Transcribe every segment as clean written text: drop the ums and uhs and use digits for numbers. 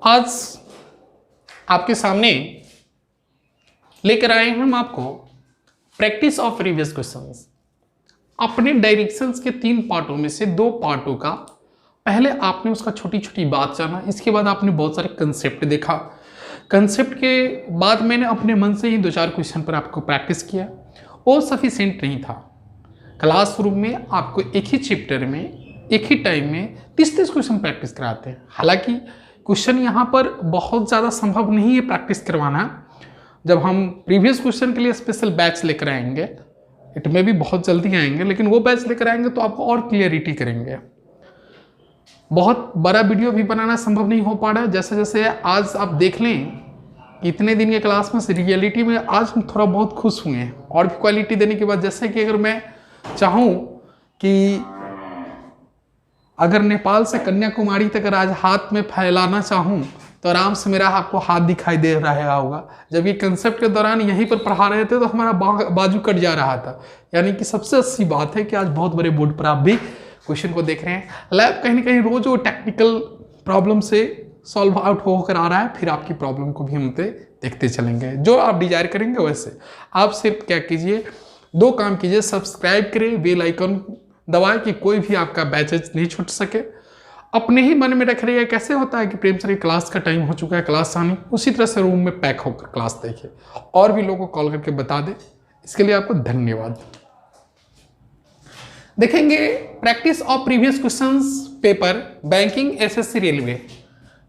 आज आपके सामने लेकर आए हैं हम आपको प्रैक्टिस ऑफ प्रीवियस क्वेश्चंस। अपने डायरेक्शंस के 3 पार्टों में से 2 पार्टों का पहले आपने उसका छोटी छोटी बात जाना, इसके बाद आपने बहुत सारे कंसेप्ट देखा। कंसेप्ट के बाद मैंने अपने मन से ही 2-4 क्वेश्चन पर आपको प्रैक्टिस किया। वो सफिशिएंट नहीं था। क्लासरूम में आपको एक ही चैप्टर में एक ही टाइम में 30-30 क्वेश्चन प्रैक्टिस कराते हैं। हालांकि क्वेश्चन यहाँ पर बहुत ज़्यादा संभव नहीं है प्रैक्टिस करवाना। जब हम प्रीवियस क्वेश्चन के लिए स्पेशल बैच लेकर आएंगे, इट में भी बहुत जल्दी आएंगे, लेकिन वो बैच लेकर आएंगे तो आपको और क्लियरिटी करेंगे। बहुत बड़ा वीडियो भी बनाना संभव नहीं हो पा रहा है। जैसे जैसे आज आप देख लें इतने दिन के क्लास में से रियलिटी में आज हम थोड़ा बहुत खुश हुए हैं और भी क्वालिटी देने के बाद। जैसे कि अगर मैं चाहूँ कि अगर नेपाल से कन्याकुमारी तक आज हाथ में फैलाना चाहूँ तो आराम से मेरा आपको हाथ दिखाई दे रहा होगा। जब ये कंसेप्ट के दौरान यहीं पर पढ़ा रहे थे तो हमारा बाजू कट जा रहा था। यानी कि सबसे अच्छी बात है कि आज बहुत बड़े बोर्ड पर आप भी क्वेश्चन को देख रहे हैं। लैब कहीं ना कहीं रोज वो टेक्निकल प्रॉब्लम से सॉल्व आउट होकर आ रहा है, फिर आपकी प्रॉब्लम को भी हम देखते चलेंगे। जो आप डिजायर करेंगे वैसे आप सिर्फ क्या कीजिए, 2 काम कीजिए। सब्सक्राइब करें, बेल आइकन दबाएं कि कोई भी आपका बैचेज नहीं छूट सके। अपने ही मन में रख रही है कैसे होता है कि प्रेम सर क्लास का टाइम हो चुका है, क्लास आनी, उसी तरह से रूम में पैक होकर क्लास देखिए और भी लोगों को कॉल करके बता दे। इसके लिए आपको धन्यवाद। देखेंगे practice of previous questions paper banking SSC railway.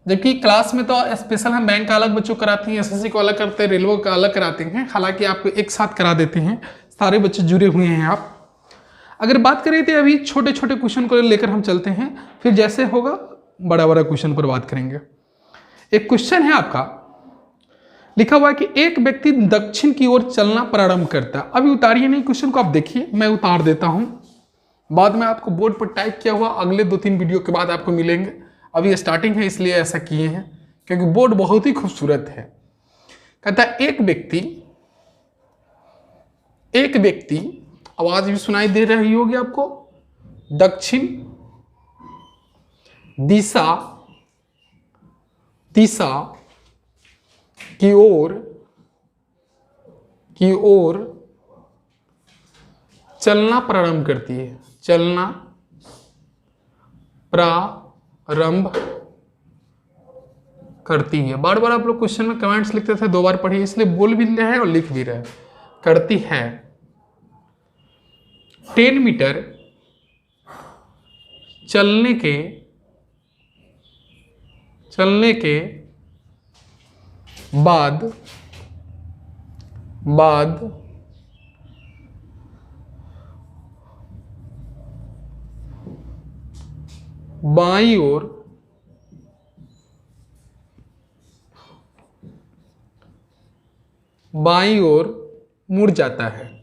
जबकि क्लास में तो स्पेशल हम बैंक का अलग बच्चों कराते हैं, एसएससी को अलग करते हैं, रेलवे का अलग कराते हैं। हालांकि आपको एक साथ करा देते हैं, सारे बच्चे जुड़े हुए हैं आप। अगर बात करें तो अभी छोटे छोटे क्वेश्चन को लेकर हम चलते हैं, फिर जैसे होगा बड़ा बड़ा क्वेश्चन पर बात करेंगे। एक क्वेश्चन है आपका, लिखा हुआ है कि एक व्यक्ति दक्षिण की ओर चलना प्रारंभ करता है। अभी उतारिए नहीं क्वेश्चन को, आप देखिए, मैं उतार देता हूं, बाद में आपको बोर्ड पर टाइप किया हुआ अगले 2-3 वीडियो के बाद आपको मिलेंगे। अभी स्टार्टिंग है इसलिए ऐसा किए हैं, क्योंकि बोर्ड बहुत ही खूबसूरत है। कहता है एक व्यक्ति आवाज भी सुनाई दे रही होगी आपको, दक्षिण दिशा की ओर चलना प्रारंभ करती है। चलना प्रारंभ करती है। बार बार आप लोग क्वेश्चन में कमेंट्स लिखते थे, 2 बार पढ़िए, इसलिए बोल भी रहे हैं और लिख भी रहे हैं। करती है 10 मीटर चलने के बाद बाईं ओर मुड़ जाता है।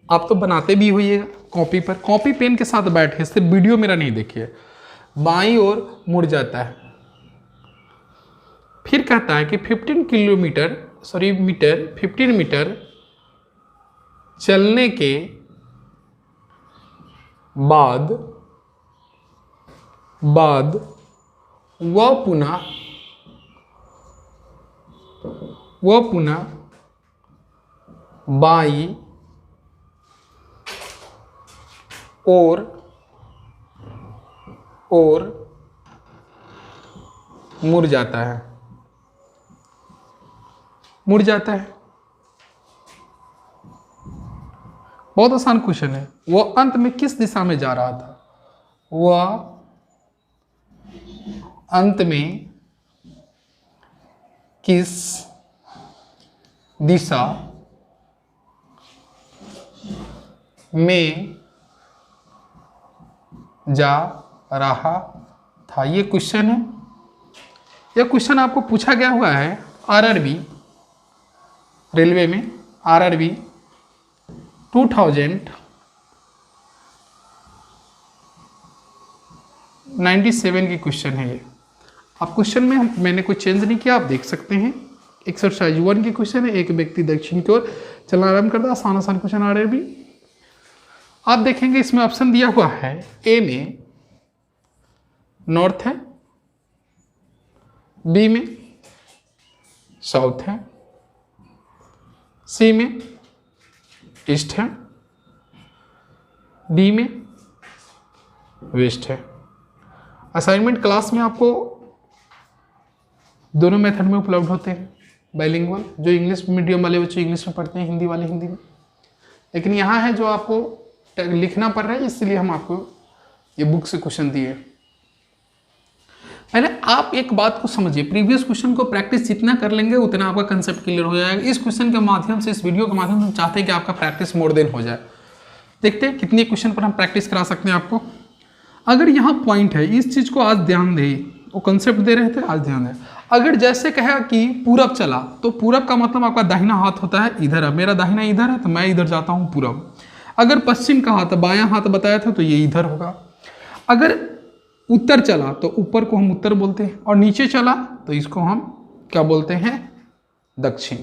आप तो बनाते भी होइएगा कॉपी पर, कॉपी पेन के साथ बैठे, सिर्फ वीडियो मेरा नहीं देखिए। बाईं ओर मुड़ जाता है। फिर कहता है कि 15 मीटर चलने के बाद वह पुनः बाईं और मुड़ जाता है। बहुत आसान क्वेश्चन है। वह अंत में किस दिशा में जा रहा था? वह अंत में किस दिशा में जा रहा था? ये क्वेश्चन है। यह क्वेश्चन आपको पूछा गया हुआ है आरआरबी रेलवे में, आरआरबी 2097 की क्वेश्चन है ये। अब क्वेश्चन में मैंने कोई चेंज नहीं किया, आप देख सकते हैं। एक्सरसाइज 1 की क्वेश्चन है, एक व्यक्ति दक्षिण की ओर चलना आरंभ करता है। आसान आसान क्वेश्चन आ रहे भी। आप देखेंगे इसमें ऑप्शन दिया हुआ है, ए में नॉर्थ है, बी में साउथ है, सी में ईस्ट है, डी में वेस्ट है। असाइनमेंट क्लास में आपको दोनों मेथड में उपलब्ध होते हैं, बाइलिंगुअल, जो इंग्लिश मीडियम वाले बच्चे इंग्लिश में पढ़ते हैं, हिंदी वाले हिंदी में। लेकिन यहाँ है जो आपको लिखना पड़ रहा है, इसलिए हम आपको ये बुक से क्वेश्चन दिए। पहले आप एक बात को समझिए, प्रीवियस क्वेश्चन को प्रैक्टिस जितना कर लेंगे उतना आपका कंसेप्ट क्लियर हो जाएगा। इस क्वेश्चन के माध्यम से, इस वीडियो के माध्यम से हम चाहते हैं कि आपका प्रैक्टिस मोर देन हो जाए। देखते हैं कितने क्वेश्चन पर हम प्रैक्टिस करा सकते हैं आपको। अगर यहाँ पॉइंट है, इस चीज़ को आज ध्यान दें, वो कंसेप्ट दे रहे थे, आज ध्यान दें। अगर जैसे कहा कि पूरब चला, तो पूरब का मतलब आपका दाहिना हाथ होता है इधर है, मेरा दाहिना इधर है तो मैं इधर जाता हूँ पूरब। अगर पश्चिम का हाथ, बायां हाथ बताया था तो ये इधर होगा। अगर उत्तर चला तो ऊपर को हम उत्तर बोलते हैं, और नीचे चला तो इसको हम क्या बोलते हैं, दक्षिण।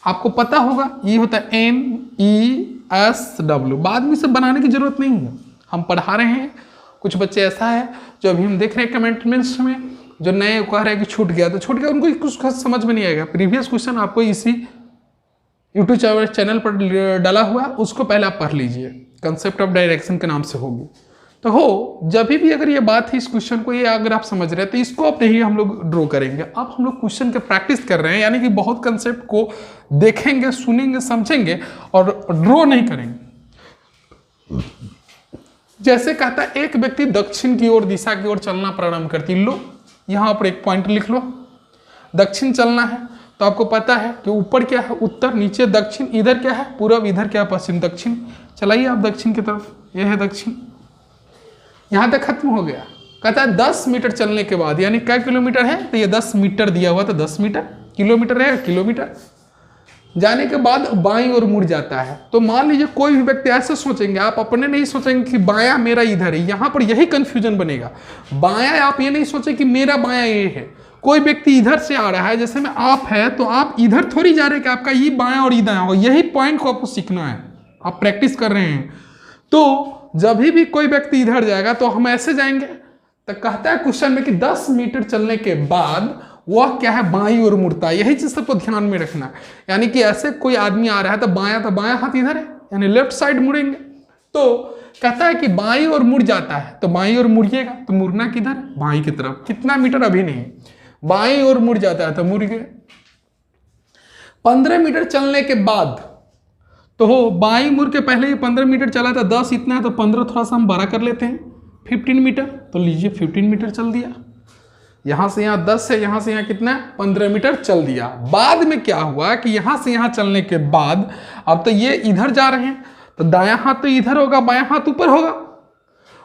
आपको पता होगा ये होता है NESW। बाद में सब बनाने की जरूरत नहीं है, हम पढ़ा रहे हैं। कुछ बच्चे ऐसा है जो अभी हम देख रहे हैं कमेंटमेंट्स में, जो नए कह रहे हैं कि छूट गया, तो छूट गया, उनको कुछ समझ में नहीं आएगा। प्रीवियस क्वेश्चन आपको इसी यूट्यूब चैनल पर डाला हुआ, उसको पहले आप पढ़ लीजिए, कंसेप्ट ऑफ डायरेक्शन के नाम से होगी। तो हो जब भी अगर ये बात है, इस क्वेश्चन को ये अगर आप समझ रहे हैं तो इसको अब नहीं हम लोग ड्रॉ करेंगे। अब हम लोग क्वेश्चन के प्रैक्टिस कर रहे हैं, यानी कि बहुत कंसेप्ट को देखेंगे, सुनेंगे, समझेंगे और ड्रॉ नहीं करेंगे। जैसे कहता है एक व्यक्ति दक्षिण की ओर दिशा की ओर चलना प्रारंभ करती, लो यहाँ पर एक पॉइंट लिख लो, दक्षिण चलना है तो आपको पता है कि ऊपर क्या है, उत्तर, नीचे दक्षिण, इधर क्या है पूरब, इधर क्या है पश्चिम। दक्षिण चलाइए आप दक्षिण की तरफ, यह है दक्षिण। यहाँ तक खत्म हो गया। कहता है 10 मीटर चलने के बाद, यानी क्या किलोमीटर है, तो ये 10 मीटर दिया हुआ, तो 10 मीटर, किलोमीटर रहेगा किलोमीटर। जाने के बाद बाईं ओर मुड़ जाता है। तो मान लीजिए कोई भी व्यक्ति ऐसे सोचेंगे, आप अपने नहीं सोचेंगे कि बायां मेरा इधर है, यहाँ पर यही कंफ्यूजन बनेगा। बायां आप ये नहीं सोचे कि मेरा बायां ये है, कोई व्यक्ति इधर से आ रहा है, जैसे में आप है तो आप इधर थोड़ी जा रहे हैं कि आपका ये बायां और इधर हो, यही पॉइंट को आपको सीखना है। आप प्रैक्टिस कर रहे हैं तो जब भी कोई व्यक्ति इधर जाएगा तो हम ऐसे जाएंगे। तो कहता है क्वेश्चन में कि 10 मीटर चलने के बाद वह क्या है, बाईं ओर मुड़ता है। यही चीज सबको ध्यान में रखना है, यानी कि ऐसे कोई आदमी आ रहा है तो बायां हाथ इधर है, यानी लेफ्ट साइड मुड़ेंगे। तो कहता है कि बाईं ओर मुड़ जाता है, तो बाईं ओर मुड़िएगा, तो मुड़ना किधर, बाईं की तरफ। कितना मीटर अभी नहीं, बाईं ओर मुड़ जाता है तो मुड़ गए। 15 मीटर चलने के बाद, तो हो बाईं मुड़ के पहले ये 15 मीटर चला था, 10 इतना है तो 15 थोड़ा सा हम बड़ा कर लेते हैं, 15 मीटर। तो लीजिए 15 मीटर चल दिया। यहां से यहां 10 है, यहां से यहां कितना है, 15 मीटर चल दिया। बाद में क्या हुआ कि यहां से यहां चलने के बाद अब तो ये इधर जा रहे हैं, तो दायां हाथ तो इधर होगा, बायां हाथ ऊपर होगा।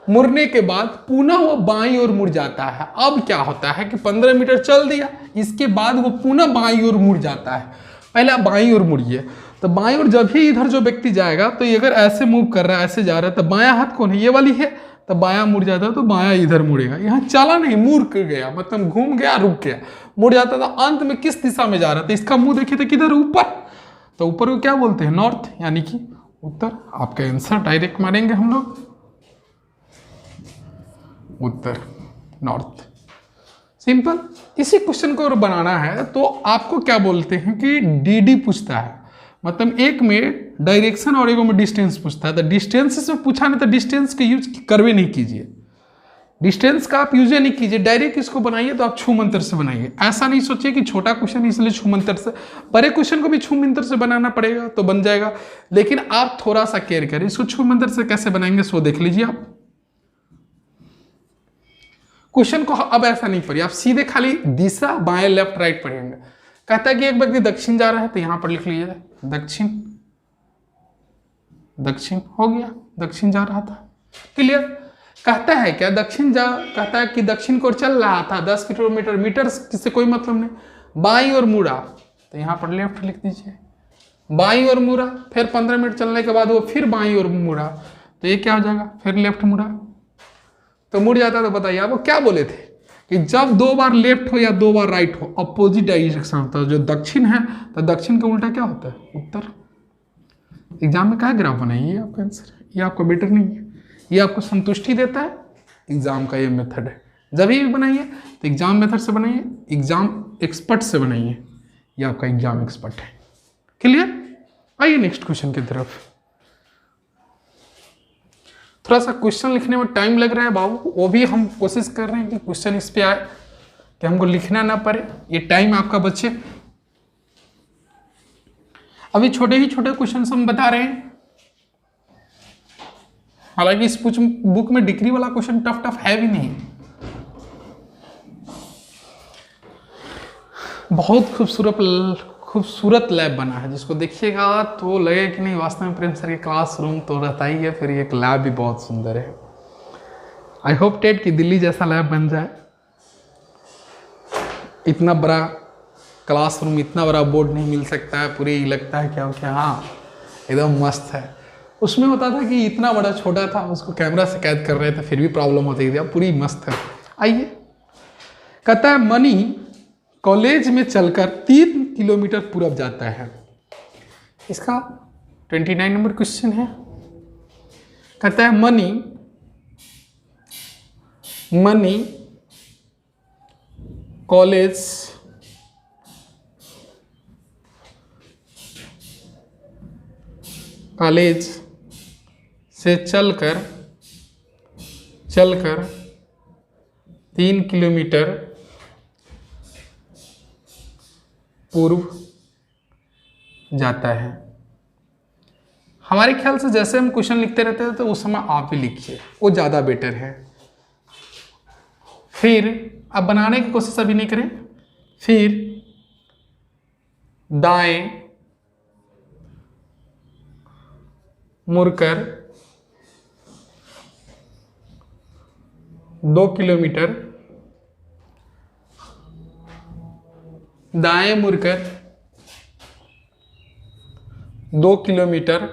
मुड़ने के बाद पुनः वो बाईं ओर मुड़ जाता है। अब क्या होता है कि 15 मीटर चल दिया, इसके बाद वो पुनः बाईं ओर मुड़ जाता है। पहले आप बाईं ओर मुड़िए, तो बाईं ओर जब ही इधर जो व्यक्ति जाएगा तो ये अगर ऐसे मूव कर रहा है, ऐसे जा रहा है, तो बायां हाथ कौन है, ये वाली है, तो बायां मुड़ जाता है तो बायां इधर मुड़ेगा। यहाँ चला नहीं, मुड़ के गया, मतलब घूम गया, रुक गया, मुड़ जाता था। अंत में किस दिशा में जा रहा था, इसका मुंह देखिए तो किधर, ऊपर। तो ऊपर को क्या बोलते हैं, नॉर्थ, यानी कि उत्तर। आपका आंसर डायरेक्ट मारेंगे हम लोग, उत्तर, नॉर्थ। सिंपल। इसी क्वेश्चन को बनाना है तो आपको क्या बोलते हैं कि डीडी पूछता है, मतलब एक में डायरेक्शन और एक में डिस्टेंस पूछता है। तो डिस्टेंस से पूछा नहीं तो डिस्टेंस का यूज करवे नहीं कीजिए, डिस्टेंस का आप यूज नहीं कीजिए, डायरेक्ट इसको बनाइए तो आप छू मंत्र से बनाइए। ऐसा नहीं सोचिए कि छोटा क्वेश्चन इसलिए छू मंत्र से, बड़े क्वेश्चन को भी छू मंत्र से बनाना पड़ेगा तो बन जाएगा, लेकिन आप थोड़ा सा केयर करें। इसको छू मंत्र से कैसे बनाएंगे सो देख लीजिए आप। क्वेश्चन को अब ऐसा नहीं पढ़िए, आप सीधे खाली दिशा बाएं लेफ्ट राइट पढ़ेंगे। कहता है कि एक व्यक्ति दक्षिण जा रहा है तो यहां पर लिख लीजिए दक्षिण, दक्षिण हो गया, दक्षिण जा रहा था, क्लियर। कहता है क्या कहता है कि दक्षिण को चल रहा था 10 किलोमीटर, मीटर से कोई मतलब नहीं। बाईं ओर मुड़ा तो यहां पर लेफ्ट लिख दीजिए, बाईं ओर मुड़ा, फिर 15 मिनट चलने के बाद वो फिर बाईं ओर मुड़ा तो ये क्या हो जाएगा, फिर लेफ्ट मुड़ा तो मुड़ जाता। तो बताइए आपको क्या बोले थे कि जब 2 बार लेफ्ट हो या 2 बार राइट हो, अपोजिट डायरेक्शन होता है। जो दक्षिण है तो दक्षिण का उल्टा क्या होता है, उत्तर। एग्जाम में क्या ग्राफ बनाइए, ये आपका आंसर है, ये आपका बेटर नहीं है, ये आपको संतुष्टि देता है एग्जाम का ये मेथड है, जब भी बनाइए तो एग्जाम मेथड से बनाइए, एग्जाम एक्सपर्ट से बनाइए, ये आपका एग्जाम एक्सपर्ट है। क्लियर? आइए नेक्स्ट क्वेश्चन की तरफ। थोड़ा सा क्वेश्चन लिखने में टाइम लग रहा है बाबू, वो भी हम कोशिश कर रहे हैं कि क्वेश्चन इस पे आए कि हमको लिखना ना पड़े, ये टाइम आपका बचे। अभी छोटे ही छोटे क्वेश्चन हम बता रहे हैं, हालांकि इस बुक में डिग्री वाला क्वेश्चन टफ है भी नहीं। बहुत खूबसूरत लैब बना है, जिसको देखिएगा तो लगे कि नहीं वास्तव में प्रेम सर के क्लासरूम तो रहता ही है, फिर ये एक लैब भी बहुत सुंदर है। आई होप टेट कि दिल्ली जैसा लैब बन जाए, इतना बड़ा क्लासरूम, इतना बड़ा बोर्ड नहीं मिल सकता है, पूरी लगता है क्या हाँ एकदम मस्त है। उसमें होता था कि इतना बड़ा छोटा था, उसको कैमरा से कैद कर रहे थे फिर भी प्रॉब्लम होती थी, अब पूरी मस्त है। आइए, कहता है मनी कॉलेज में चलकर 3 किलोमीटर पूरब जाता है। इसका 29 नंबर क्वेश्चन है। कहता है मनी कॉलेज से चलकर 3 किलोमीटर पूर्व जाता है। हमारे ख्याल से जैसे हम क्वेश्चन लिखते रहते हैं तो उस समय आप भी लिखिए, वो ज़्यादा बेटर है। फिर अब बनाने की कोशिश अभी नहीं करें। फिर दाएं मुड़कर 2 किलोमीटर, दाएं मुड़कर 2 किलोमीटर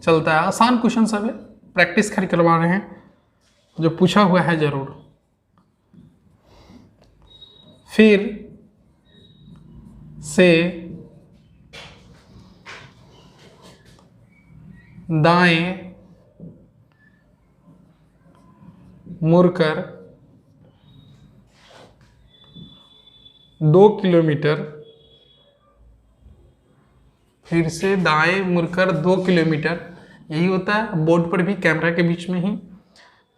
चलता है। आसान क्वेश्चन सब है, प्रैक्टिस खाली करवा रहे हैं, जो पूछा हुआ है जरूर। फिर से दाएं मुड़कर 2 किलोमीटर, फिर से दाएं मुड़कर 2 किलोमीटर, यही होता है बोर्ड पर भी, कैमरा के बीच में ही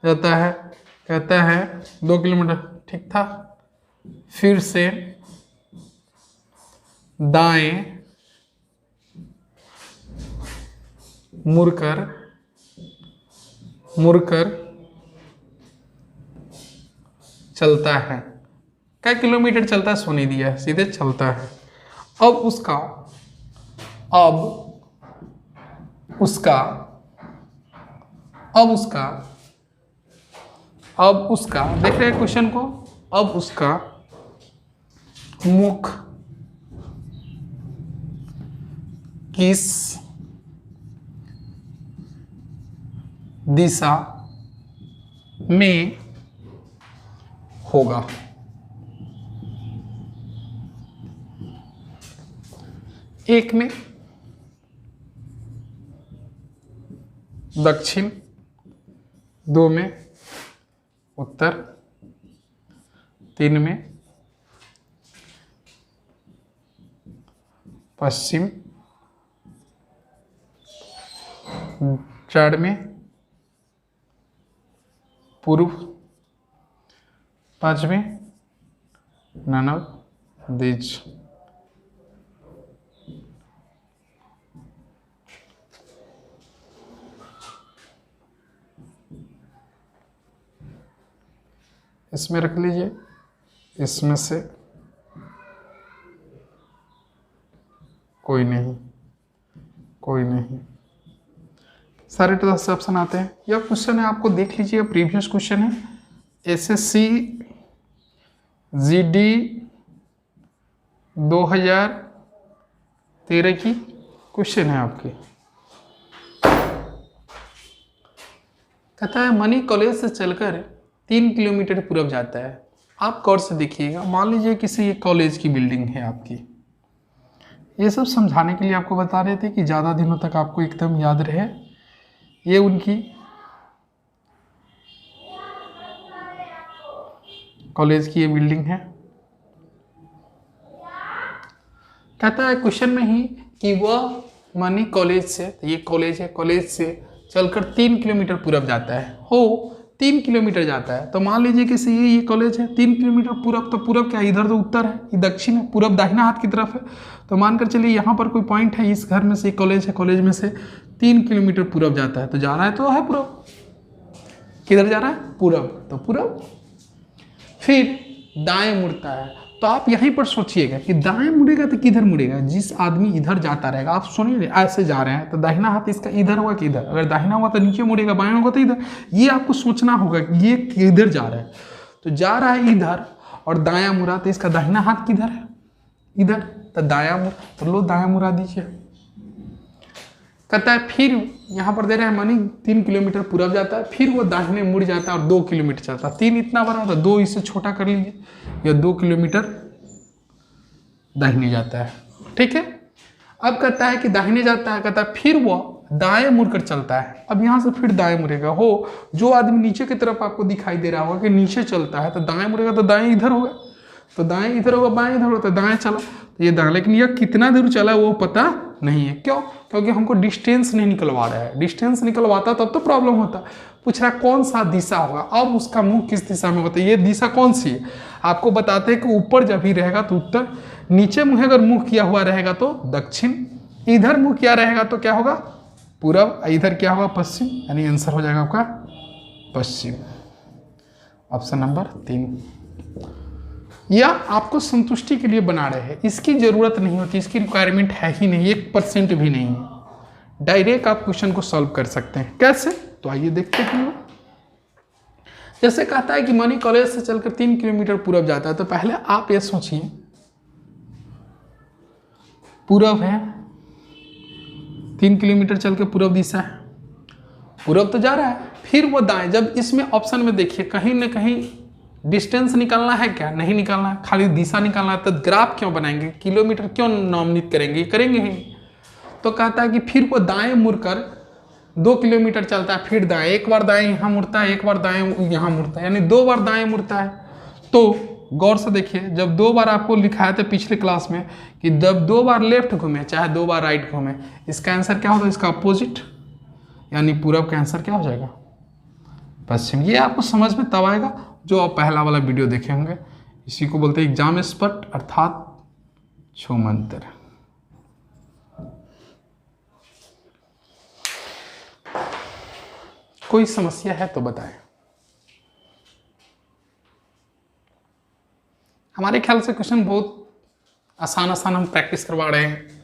रहता है। कहता है 2 किलोमीटर, ठीक था। फिर से दाएं मुड़कर चलता है। क्या किलोमीटर चलता है सो नहीं दिया है, सीधे चलता है। अब उसका देख रहे हैं क्वेश्चन को। अब उसका मुख किस दिशा में होगा? एक में दक्षिण, 2 में उत्तर, 3 में पश्चिम, 4 में पूर्व, 5 में नन ऑफ दीज। इसमें रख लीजिए, इसमें से कोई नहीं, सारे तरह से ऑप्शन आते हैं। यह क्वेश्चन है, आपको देख लीजिए, प्रीवियस क्वेश्चन है, एसएससी जीडी 2013 की क्वेश्चन है आपकी। कहता है मनी कॉलेज से चलकर 3 किलोमीटर पूरब जाता है। आप गौर से देखिएगा, मान लीजिए किसी कॉलेज की बिल्डिंग है आपकी। ये सब समझाने के लिए आपको बता रहे थे कि ज़्यादा दिनों तक आपको एकदम याद रहे। ये उनकी कॉलेज की ये बिल्डिंग है। कहता है क्वेश्चन में ही कि वह मानी कॉलेज से, तो ये कॉलेज है, कॉलेज से चलकर 3 किलोमीटर पूरब जाता है। हो 3 किलोमीटर जाता है, तो मान लीजिए कि ये कॉलेज है 3 किलोमीटर पूरब, तो पूरब क्या इधर तो उत्तर है, ये दक्षिण है, पूरब दाहिना हाथ की तरफ है। तो मानकर चलिए यहाँ पर कोई पॉइंट है, इस घर में से कॉलेज है, कॉलेज में से 3 किलोमीटर पूरब जाता है, तो जा रहा है तो है पूरब। किधर जा रहा है? पूरब, तो पूरब। फिर दाएं मुड़ता है, तो आप यहीं पर सोचिएगा कि दाएं मुड़ेगा तो किधर मुड़ेगा? जिस आदमी इधर जाता रहेगा, आप सुनिए ऐसे जा रहे हैं तो दाहिना हाथ इसका इधर होगा कि इधर? अगर दाहिना हुआ तो नीचे मुड़ेगा, बाएं होगा तो इधर। ये आपको सोचना होगा कि ये किधर जा रहा है। तो जा रहा है इधर और दायां मुड़ा, तो इसका दाहिना हाथ किधर है? इधर, तो दायां मुड़ा, तो लो दायां मुड़ा दीजिए। कहता है फिर यहाँ पर दे रहे हैं मानी 3 किलोमीटर पूरब जाता है, फिर वो दाहिने मुड़ जाता है और 2 किलोमीटर चलता है। 3 इतना बड़ा था, 2 इससे छोटा कर लीजिए, या 2 किलोमीटर दाहिने जाता है। ठीक है, अब कहता है कि दाहिने जाता है, कहता है फिर वो दाएं मुड़कर चलता है। अब यहाँ से फिर दाएं मुड़ेगा। हो जो आदमी नीचे की तरफ आपको दिखाई दे रहा होगा कि नीचे चलता है, तो दाएं मुड़ेगा तो दाएं इधर होगा, तो दाएं इधर होगा, बाएं इधर होगा, तो दाएं चला, तो ये दाएं। लेकिन यह कितना दूर चला वो पता नहीं है। क्यों? क्योंकि हमको डिस्टेंस नहीं निकलवा रहा है। डिस्टेंस निकलवाता तब तो प्रॉब्लम होता। पूछ रहा कौन सा दिशा होगा, अब उसका मुंह किस दिशा में होता है, ये दिशा कौन सी है? आपको बताते हैं कि ऊपर जब ही रहेगा तो उत्तर, नीचे मुँह अगर मुंह किया हुआ रहेगा तो दक्षिण, इधर मुंह किया रहेगा तो क्या होगा? पूरब, इधर क्या होगा? पश्चिम। यानी आंसर हो जाएगा आपका पश्चिम, ऑप्शन नंबर 3। या आपको संतुष्टि के लिए बना रहे हैं, इसकी जरूरत नहीं होती, इसकी रिक्वायरमेंट है ही नहीं, 1% भी नहीं है। डायरेक्ट आप क्वेश्चन को सॉल्व कर सकते हैं। कैसे? तो आइए देखते हैं। जैसे कहता है कि मनी कॉलेज से चलकर 3 किलोमीटर पूरब जाता है, तो पहले आप ये सोचिए पूरब है, 3 किलोमीटर चल के पूरब दिशा है, पूरब तो जा रहा है। फिर वो दाएं, जब इसमें ऑप्शन में देखिए कहीं ना कहीं डिस्टेंस निकालना है क्या? नहीं निकालना है, खाली दिशा निकालना है। तो ग्राफ क्यों बनाएंगे, किलोमीटर क्यों नामित करेंगे? करेंगे ही। तो कहता है कि फिर वो दाएं मुड़कर 2 किलोमीटर चलता है, फिर दाएं, एक बार दाएं यहाँ मुड़ता है, एक बार दाएं यहाँ मुड़ता है, यानी 2 बार दाएं मुड़ता है। तो गौर से देखिए, जब 2 बार आपको लिखाया था पिछले क्लास में कि जब 2 बार लेफ्ट घूमे चाहे 2 बार राइट घूमे, इसका आंसर क्या होता है? इसका अपोजिट, यानी पूरब का आंसर क्या हो जाएगा? पश्चिम। ये आपको समझ में तब आएगा जो आप पहला वाला वीडियो देखे होंगे। इसी को बोलते हैं एग्जाम स्पट अर्थात छूमंतर। कोई समस्या है तो बताएं। हमारे ख्याल से क्वेश्चन बहुत आसान आसान हम प्रैक्टिस करवा रहे हैं,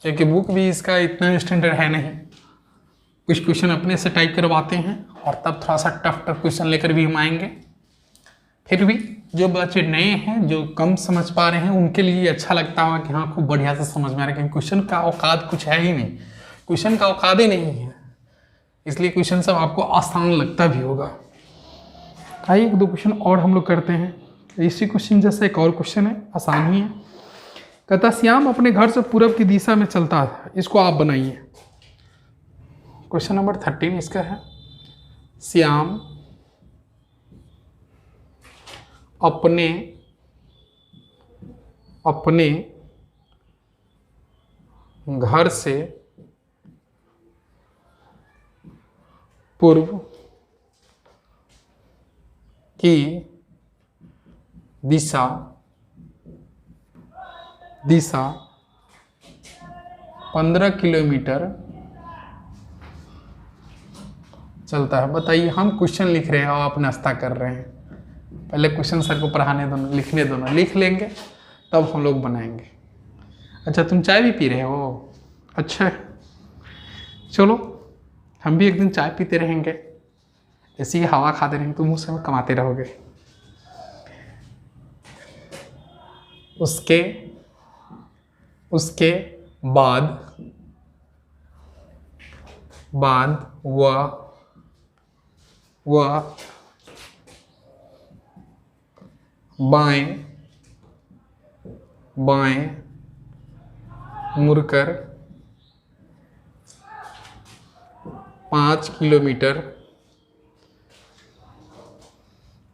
क्योंकि बुक भी इसका इतना स्टैंडर्ड है नहीं। कुछ क्वेश्चन अपने से टाइप करवाते हैं और तब थोड़ा सा टफ क्वेश्चन लेकर भी हम आएंगे। फिर भी जो बच्चे नए हैं, जो कम समझ पा रहे हैं, उनके लिए अच्छा लगता होगा कि हाँ खूब बढ़िया से समझ में आ रहा है, क्योंकि क्वेश्चन का औकात कुछ है ही नहीं, क्वेश्चन का औकात ही नहीं है, इसलिए क्वेश्चन सब आपको आसान लगता भी होगा। आइए 1-2 क्वेश्चन और हम लोग करते हैं। इसी क्वेश्चन जैसे एक और क्वेश्चन है, आसान ही है। कहता श्याम अपने घर से पूरब की दिशा में चलता है, इसको आप बनाइए। क्वेश्चन नंबर 13 इसका है, श्याम अपने घर से पूर्व की दिशा 15 किलोमीटर चलता है। बताइए, हम क्वेश्चन लिख रहे हैं और आप नाश्ता कर रहे हैं। पहले क्वेश्चन सर को पढ़ाने दो, लिखने दो ना, लिख लेंगे तब हम लोग बनाएंगे। अच्छा तुम चाय भी पी रहे हो? अच्छा चलो, हम भी एक दिन चाय पीते रहेंगे, ऐसी ही हवा खाते रहेंगे, तुम मुझसे कमाते रहोगे। उसके बाद वह बाएं मुड़कर 5 किलोमीटर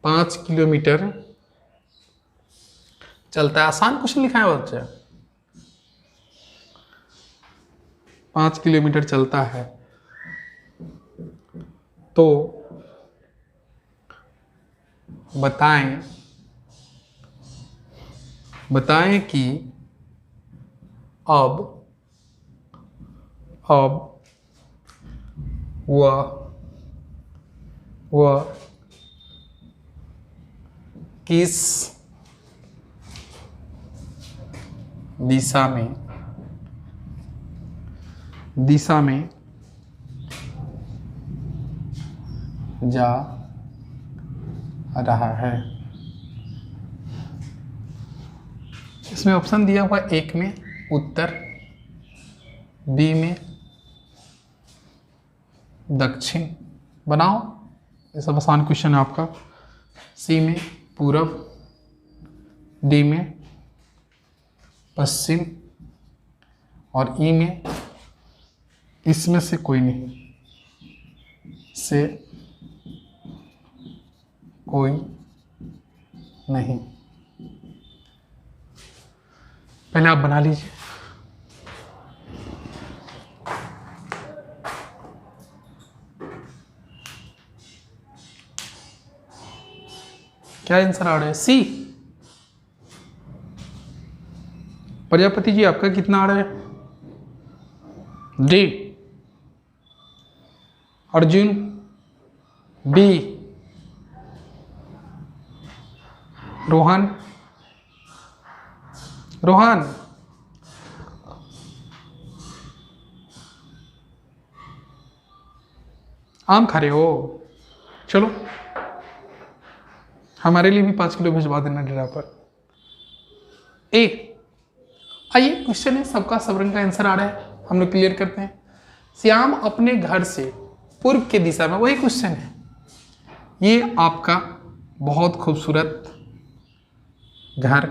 5 किलोमीटर चलता है। आसान क्वेश्चन लिखा है बच्चे। 5 किलोमीटर चलता है तो बताएं कि अब वह किस दिशा में जा रहा है। इसमें ऑप्शन दिया हुआ एक में उत्तर, बी में दक्षिण, बनाओ, ये सब आसान क्वेश्चन है आपका। सी में पूरब, डी में पश्चिम और ई में इसमें से कोई नहीं, पहले आप बना लीजिए। क्या आंसर आ रहा है? सी। प्रजापति जी आपका कितना आ रहा है? डी। अर्जुन बी। रोहन आम खा रहे हो? चलो हमारे लिए भी 5 किलो भिजवा देना डेरा पर। ए, आइए क्वेश्चन है सबका सब रंग का आंसर आ रहा है, हम लोग क्लियर करते हैं। श्याम अपने घर से पूर्व की दिशा में, वही क्वेश्चन है। ये आपका बहुत खूबसूरत घर,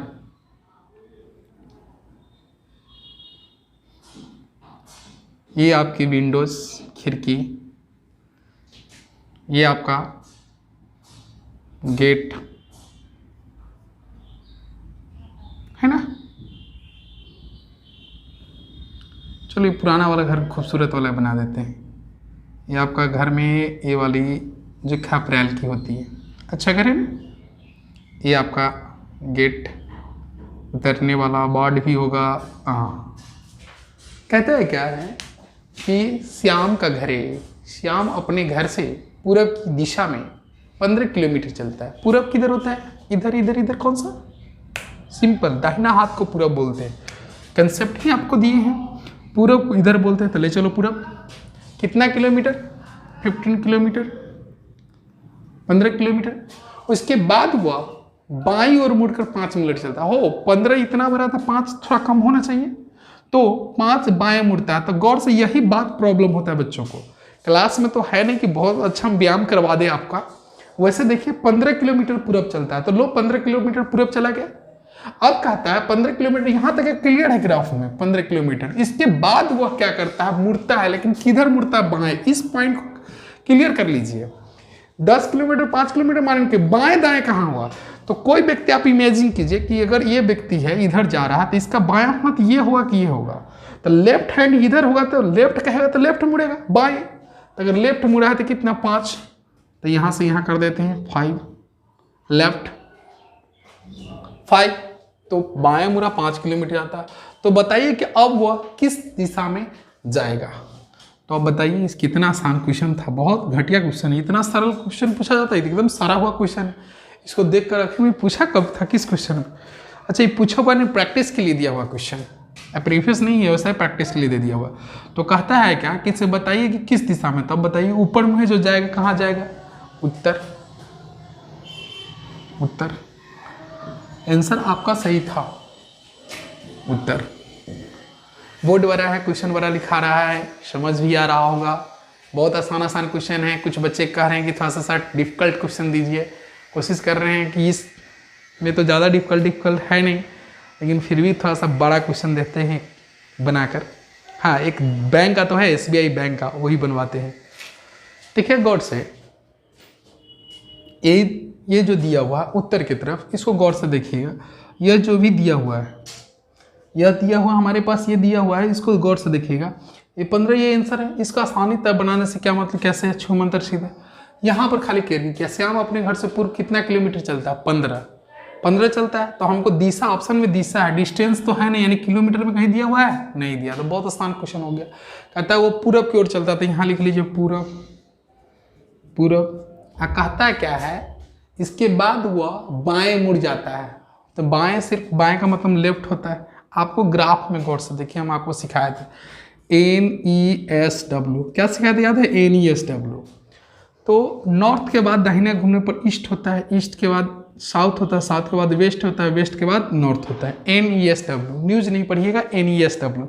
ये आपकी विंडोज खिड़की, ये आपका गेट है ना। चलो ये पुराना वाला घर खूबसूरत वाला बना देते हैं। ये आपका घर में ये वाली जो खपरेल की होती है, अच्छा घर है ना। ये आपका गेट, उतरने वाला बार्ड भी होगा। हाँ, कहते हैं क्या है कि श्याम का घर है। श्याम अपने घर से पूरब की दिशा में 15 किलोमीटर चलता है। पूरब किधर होता है? इधर इधर इधर, कौन सा? सिंपल, दाहिना हाथ को पूरब बोलते हैं। कंसेप्ट ही आपको दिए हैं। पूरब को इधर बोलते हैं, तो ले चलो पूरब। कितना किलोमीटर? 15 kilometre, 15 kilometre. उसके बाद हुआ बाईं ओर मुड़कर 5 मिनट चलता है। हो 15 इतना भरा था, 5 थोड़ा कम होना चाहिए, तो 5 बाएं मुड़ता है। तो गौर से यही बात प्रॉब्लम होता है बच्चों को। क्लास में तो है नहीं कि बहुत अच्छा व्यायाम करवा दे आपका। वैसे देखिए 15 किलोमीटर पूरब चलता है, तो लो 15 किलोमीटर पूरब चला गया। अब कहता है 15 किलोमीटर, यहां तक क्लियर है ग्राफ में 15 किलोमीटर। इसके बाद वह क्या करता है? मुड़ता है, लेकिन किधर मुड़ता है? बाएं। इस पॉइंट को क्लियर कर लीजिए। 10 किलोमीटर 5 किलोमीटर मानेंगे कि बाएं दाएं कहाँ हुआ? तो कोई व्यक्ति आप इमेजिन कीजिए कि अगर ये व्यक्ति है इधर जा रहा है, तो इसका बायां हाथ ये होगा कि ये होगा। तो लेफ्ट हैंड इधर होगा तो लेफ्ट कहेगा तो लेफ्ट मुड़ेगा, बाएं। तो अगर लेफ्ट मुड़ा है तो कितना? 5। तो यहां से यहां कर देते हैं 5, लेफ्ट 5, तो बाएं मुड़ा 5 किलोमीटर जाता है। तो बताइए कि अब वह किस दिशा में जाएगा? तो अब बताइए, इस कितना आसान क्वेश्चन था, बहुत घटिया क्वेश्चन है। इतना सरल क्वेश्चन पूछा जाता है, एकदम सारा हुआ क्वेश्चन है। इसको देख कर आखिर में पूछा कब था, किस क्वेश्चन में? अच्छा, ये पूछा हुआ ने प्रैक्टिस के लिए दिया हुआ क्वेश्चन, प्रीवियस नहीं है, वैसा प्रैक्टिस के लिए दे दिया हुआ। तो कहता है क्या कि इसे बताइए कि किस दिशा में। तब बताइए ऊपर में जो जाएगा कहाँ जाएगा? उत्तर। उत्तर आंसर आपका सही था, उत्तर। बोर्ड बड़ा है, क्वेश्चन बड़ा लिखा रहा है, समझ भी आ रहा होगा। बहुत आसान आसान क्वेश्चन है। कुछ बच्चे कह रहे हैं कि थोड़ा सा डिफिकल्ट क्वेश्चन दीजिए, कोशिश कर रहे हैं कि इस में तो ज़्यादा डिफिकल्ट है नहीं, लेकिन फिर भी थोड़ा सा बड़ा क्वेश्चन देते हैं बनाकर। हाँ, एक बैंक का तो है, SBI बैंक का, वही बनवाते हैं। देखिए गौर से, ये जो दिया हुआ है उत्तर की तरफ, इसको गौर से देखिएगा। यह जो भी दिया हुआ है, यह दिया हुआ हमारे पास, ये दिया हुआ है, इसको गौर से देखिएगा। ये 15 ये आंसर है। इसका आसानी तय बनाने से क्या मतलब, कैसे है, छूमंतर सीधे। यहाँ पर खाली क्लियर किया, श्याम अपने घर से पूर्व कितना किलोमीटर चलता है, 15 चलता है। तो हमको दिशा, ऑप्शन में दिशा है, डिस्टेंस तो है नहीं, यानी किलोमीटर में कहीं दिया हुआ है, नहीं दिया। तो बहुत आसान क्वेश्चन हो गया। कहता है वो पूरब की ओर चलता है, तो यहाँ लिख लीजिए पूरब, पूरब। कहता है क्या है, इसके बाद वह बाएं मुड़ जाता है। तो बाएं, सिर्फ बाएं का मतलब लेफ्ट होता है। आपको ग्राफ में गौर से देखिए, हम आपको सिखाए थे NESW, क्या सिखाया था याद है, NESW। तो नॉर्थ के बाद दाहिने घूमने पर ईस्ट होता है, ईस्ट के बाद साउथ होता है, साउथ के बाद वेस्ट होता है, वेस्ट के बाद नॉर्थ होता है। NESW, न्यूज नहीं पढ़िएगा, NESW,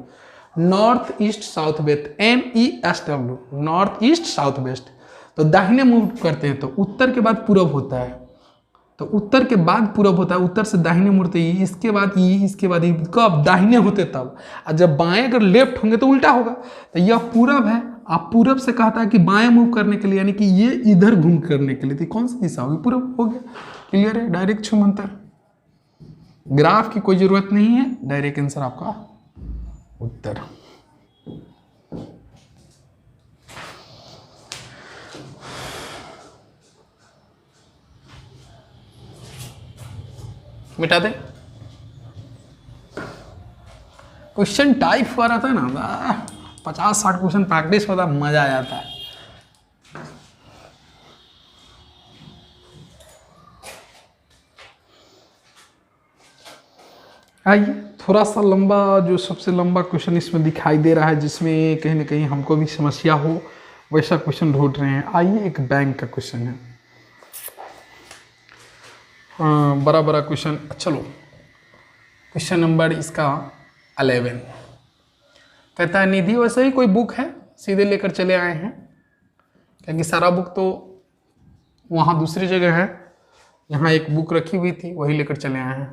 north east south west, NESW, north east south west. तो दाहिने मूव करते हैं तो उत्तर के बाद पूरब होता है, तो उत्तर के बाद पूरब होता है, उत्तर से दाहिने मुड़ते ही, इसके बाद ई, इसके बाद ई, कब दाहिने होते तब। और जब बाएं अगर लेफ्ट होंगे तो उल्टा होगा। तो यह पूरब है, आप पूरब से कहता है कि बाएं मूव करने के लिए, यानी कि ये इधर घूम करने के लिए, तो कौन सी दिशा होगी, पूरब हो गया। क्लियर है, डायरेक्ट छूमंतर, ग्राफ की कोई जरूरत नहीं है, डायरेक्ट आंसर आपका उत्तर। मिटा दे। क्वेश्चन टाइप हुआ रहता है ना, 50-60 क्वेश्चन प्रैक्टिस होता है, मजा आ जाता है। आइए, थोड़ा सा लंबा, जो सबसे लंबा क्वेश्चन इसमें दिखाई दे रहा है, जिसमें कहीं ना कहीं हमको भी समस्या हो, वैसा क्वेश्चन ढूंढ रहे हैं। आइए, एक बैंक का क्वेश्चन है। बड़ा बड़ा क्वेश्चन। चलो, क्वेश्चन नंबर इसका 11 कहता है, निधि वैसे ही कोई बुक है, सीधे लेकर चले आए हैं, क्योंकि सारा बुक तो वहाँ दूसरी जगह है, यहाँ एक बुक रखी हुई थी, वही लेकर चले आए हैं।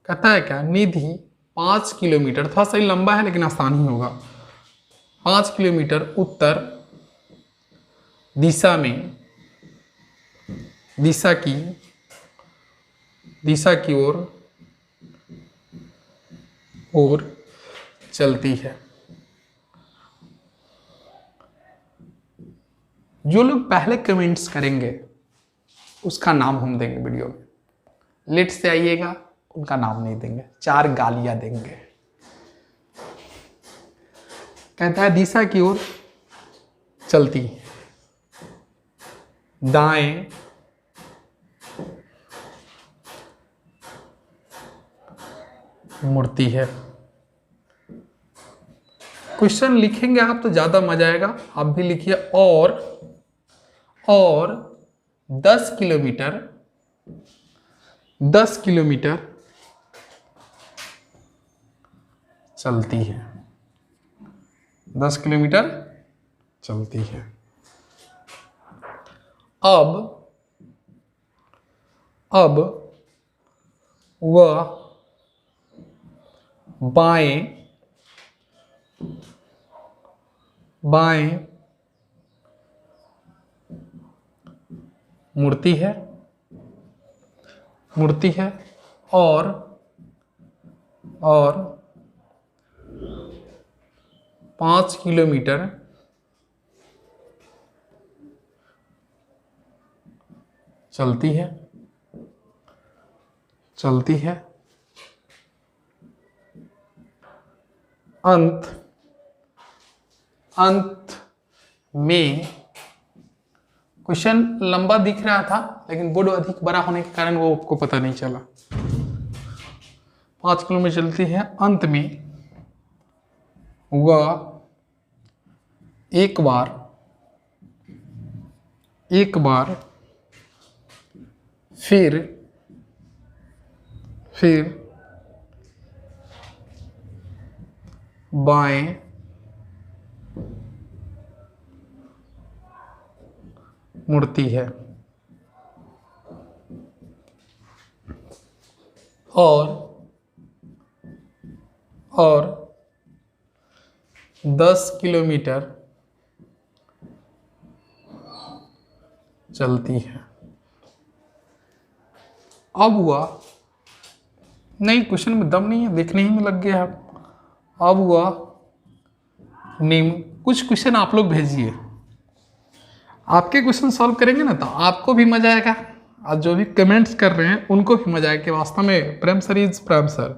कहता है क्या, निधि 5 किलोमीटर, थोड़ा सा लंबा है लेकिन आसान ही होगा, 5 किलोमीटर उत्तर दिशा में, दिशा की ओर चलती है। जो लोग पहले कमेंट्स करेंगे उसका नाम हम देंगे वीडियो में, लेट से आइएगा, उनका नाम नहीं देंगे, 4 गालियां देंगे। कहता है दिशा की ओर चलती, दाएं मुड़ती है। क्वेश्चन लिखेंगे आप तो ज्यादा मजा आएगा, आप भी लिखिए। और 10 किलोमीटर चलती है, 10 किलोमीटर चलती है। अब वह बाएं मुड़ती है और 5 किलोमीटर चलती है। अंत में, क्वेश्चन लंबा दिख रहा था लेकिन बोर्ड अधिक बड़ा होने के कारण वो आपको पता नहीं चला। 5 किलोमीटर चलती है, अंत में वह एक बार फिर बाएं मुड़ती है और 10 किलोमीटर चलती है। अब हुआ नहीं, क्वेश्चन में दम नहीं है, देखने ही में लग गया है। अब हुआ निम्न, कुछ क्वेश्चन आप लोग भेजिए, आपके क्वेश्चन सॉल्व करेंगे ना तो आपको भी मजा आएगा और जो भी कमेंट्स कर रहे हैं उनको भी मजा आएगा कि वास्तव में प्रेम सर इज प्रेम सर।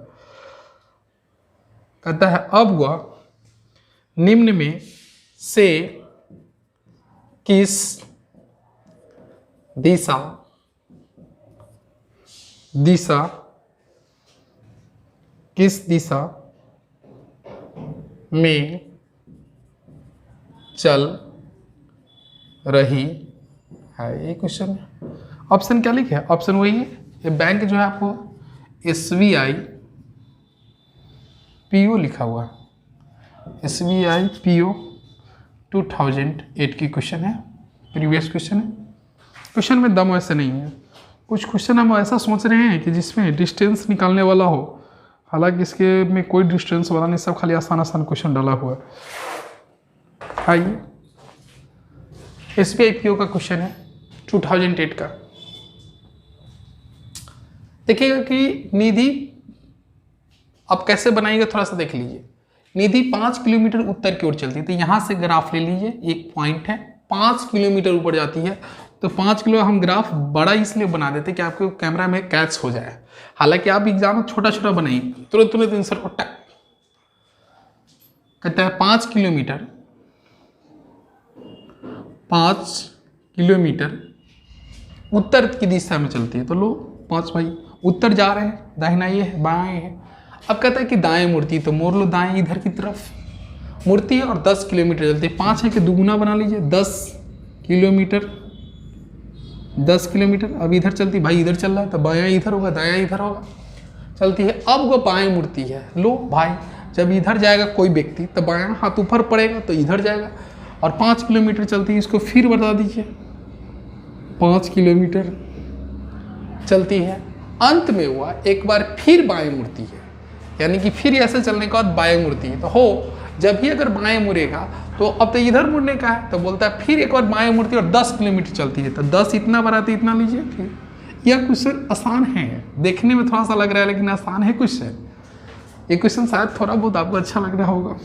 कहता है अब हुआ निम्न में से किस दिशा किस दिशा में चल रही है, ये क्वेश्चन। ऑप्शन क्या लिखे है? ऑप्शन वही है, ये बैंक जो है आपको SBI PO लिखा हुआ है, SBI PO 2008 की क्वेश्चन है, प्रीवियस क्वेश्चन है। क्वेश्चन में दम वैसे नहीं है, कुछ क्वेश्चन हम ऐसा सोच रहे हैं कि जिसमें डिस्टेंस निकालने वाला हो, हालांकि इसके में कोई डिस्टेंस वाला नहीं, सब खाली आसान आसान क्वेश्चन डाला हुआ है। आइए SBI PO का क्वेश्चन है 2008 का। देखिएगा कि निधि अब कैसे बनाएंगे, थोड़ा सा देख लीजिए। निधि 5 किलोमीटर उत्तर की ओर चलती है, तो यहाँ से ग्राफ ले लीजिए, एक पॉइंट है 5 किलोमीटर ऊपर जाती है, तो 5 किलो हम ग्राफ बड़ा इसलिए बना देते कि आपके कैमरा में कैच हो जाए। हालांकि आप एग्जाम में छोटा छोटा बनाइए, तुरंत तुरंत आंसर को टक। कहता है 5 किलोमीटर उत्तर की दिशा में चलती है, तो लो 5 भाई उत्तर जा रहे हैं, दाहिना ये है, बाएं है। अब कहता है कि दाएं मुड़ती, तो मोड़ लो दाएं इधर की तरफ मुड़ती है और 10 किलोमीटर चलती है। 5 है कि दुगुना बना लीजिए, 10 किलोमीटर। अब इधर चलती, भाई इधर चल रहा है तो बायां इधर होगा, दायां इधर होगा, चलती है। अब वो बाएं मुड़ती है, लो भाई जब इधर जाएगा कोई व्यक्ति तो बायां हाथ ऊपर पड़ेगा तो इधर जाएगा, और 5 किलोमीटर चलती है, इसको फिर बता दीजिए 5 किलोमीटर चलती है। अंत में हुआ एक बार फिर बाएं मुड़ती है, यानी कि फिर ऐसे चलने के बाद बाएं मुड़ती है। तो हो जब भी अगर बाएं मुड़ेगा तो अब तो इधर मुड़ने का है, तो बोलता है फिर एक बार बाएं मुड़ती है और 10 किलोमीटर चलती है, तो 10 इतना बनाते इतना लीजिए। फिर यह क्वेश्चन आसान है, देखने में थोड़ा सा लग रहा है लेकिन आसान है क्वेश्चन। ये क्वेश्चन शायद थोड़ा बहुत आपको अच्छा लग रहा होगा।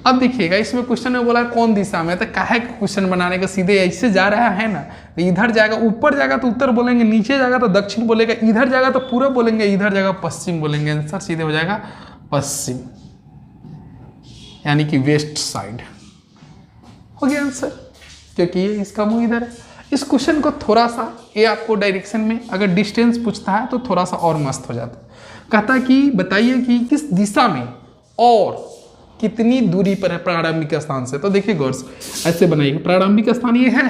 अब देखिएगा इसमें क्वेश्चन में बोला कौन दिशा में, तो काहे क्वेश्चन बनाने का, सीधे ऐसे जा रहा है ना, तो इधर जाएगा, ऊपर जाएगा तो उत्तर बोलेंगे, नीचे जाएगा तो दक्षिण बोलेगा, इधर जाएगा तो पूरा बोलेंगे, इधर जाएगा पश्चिम बोलेंगे। आंसर सीधे हो जाएगा पश्चिम, यानी कि वेस्ट साइड हो गया आंसर, क्योंकि ये इसका मुंह इधर है। इस क्वेश्चन को थोड़ा सा ये आपको डायरेक्शन में अगर डिस्टेंस पूछता है तो थोड़ा सा और मस्त हो जाता है। कहता है कि बताइए कि किस दिशा में और कितनी दूरी पर है प्रारंभिक स्थान से। तो देखिए गौर से ऐसे बनाइए, प्रारंभिक स्थान ये है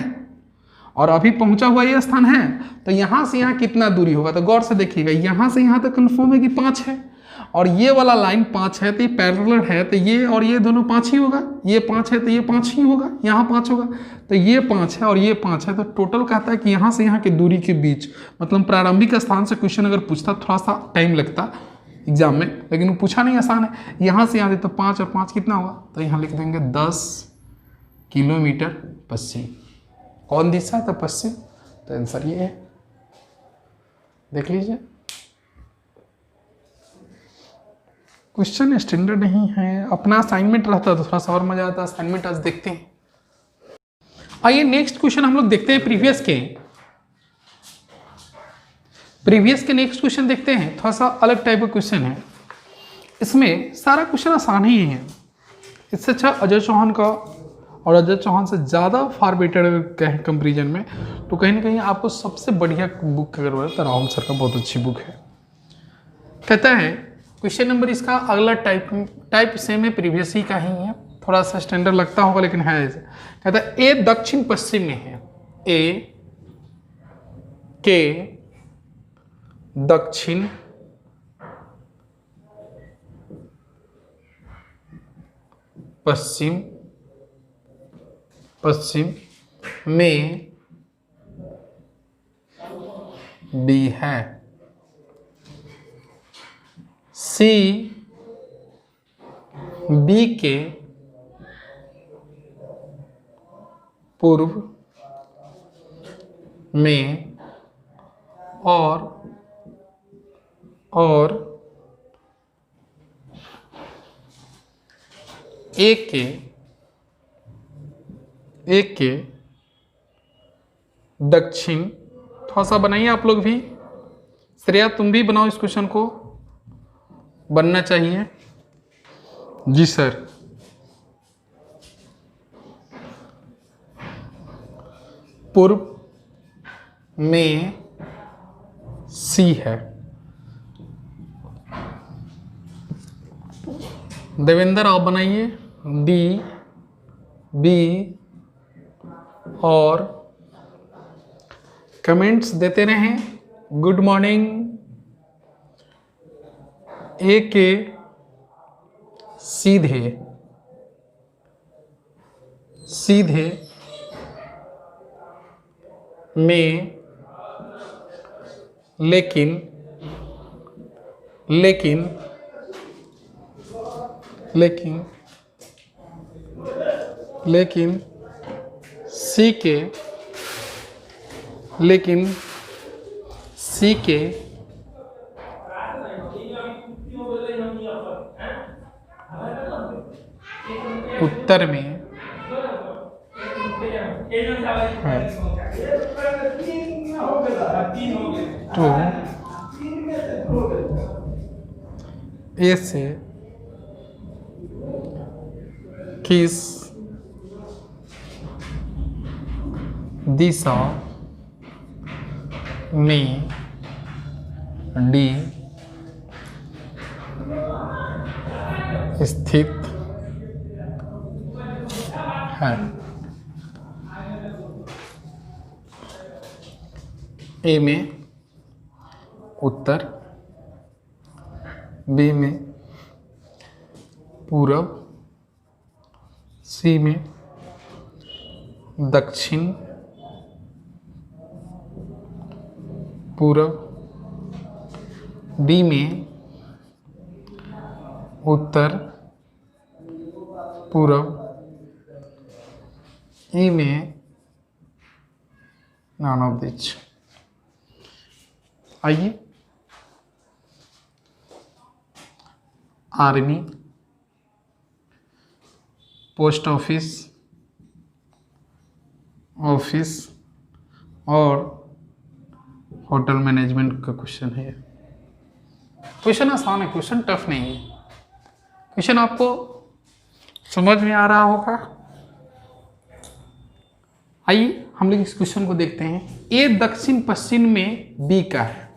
और अभी पहुंचा हुआ ये स्थान है, तो यहाँ से यहाँ कितना दूरी होगा। तो गौर से देखिएगा, यहाँ से यहाँ तक कन्फर्म है कि 5 है, और ये वाला लाइन 5 है, तो ये पैरेलल है, तो ये और ये दोनों 5 ही होगा। ये 5 है तो ये 5 ही होगा, यहाँ 5 होगा, तो ये 5 है और ये 5 है, तो टोटल कहता है कि यहाँ से यहाँ की दूरी के बीच, मतलब प्रारंभिक स्थान से क्वेश्चन अगर पूछता थोड़ा सा टाइम लगता एग्जाम में, लेकिन वो पूछा नहीं, आसान है। यहाँ से यहाँ दे तो 5 और 5 कितना हुआ, तो यहाँ लिख देंगे 10 किलोमीटर पश्चिम। कौन दिशा है? तो पश्चिम, तो आंसर ये है, देख लीजिए। क्वेश्चन स्टैंडर्ड नहीं है, अपना असाइनमेंट रहता तो थोड़ा सा और मजा आता। असाइनमेंट आज देखते हैं। आइए नेक्स्ट क्वेश्चन हम लोग देखते हैं, प्रीवियस के नेक्स्ट क्वेश्चन देखते हैं। थोड़ा सा अलग टाइप का क्वेश्चन है, इसमें सारा क्वेश्चन आसान ही है। इससे अच्छा अजय चौहान का, और अजय चौहान से ज़्यादा फार बेटर कहें कंपेरिजन में, तो कहीं ना कहीं आपको सबसे बढ़िया बुक अगर बोले तो राहुल सर का बहुत अच्छी बुक है। कहता है क्वेश्चन नंबर इसका अगला टाइप सेम है, प्रीवियस ही का ही है, थोड़ा सा स्टैंडर्ड लगता होगा लेकिन है ऐसे। कहता है ए दक्षिण पश्चिम में है, ए के दक्षिण पश्चिम में बी है, सी बी के पूर्व में और एक के दक्षिण, थोड़ा सा बनाइए आप लोग भी। श्रेया तुम भी बनाओ इस क्वेश्चन को, बनना चाहिए। जी सर। पूर्व में सी है। देवेंद्र आप बनाइए डी, बी और कमेंट्स देते रहें। Good morning. ए के सीधे में लेकिन सी के उत्तर में है। तो ए से किस दिशा में डी स्थित है। ए में उत्तर, बी में पूरब, सी में दक्षिण पूरब, डी में उत्तर पूरब, ई में नॉन ऑफ दिस। आइए, आर्मी, पोस्ट ऑफिस और होटल मैनेजमेंट का क्वेश्चन है। क्वेश्चन आसान है, क्वेश्चन टफ नहीं है। क्वेश्चन आपको समझ में आ रहा होगा। आइए हम लोग इस क्वेश्चन को देखते हैं। ए दक्षिण पश्चिम में बी का है।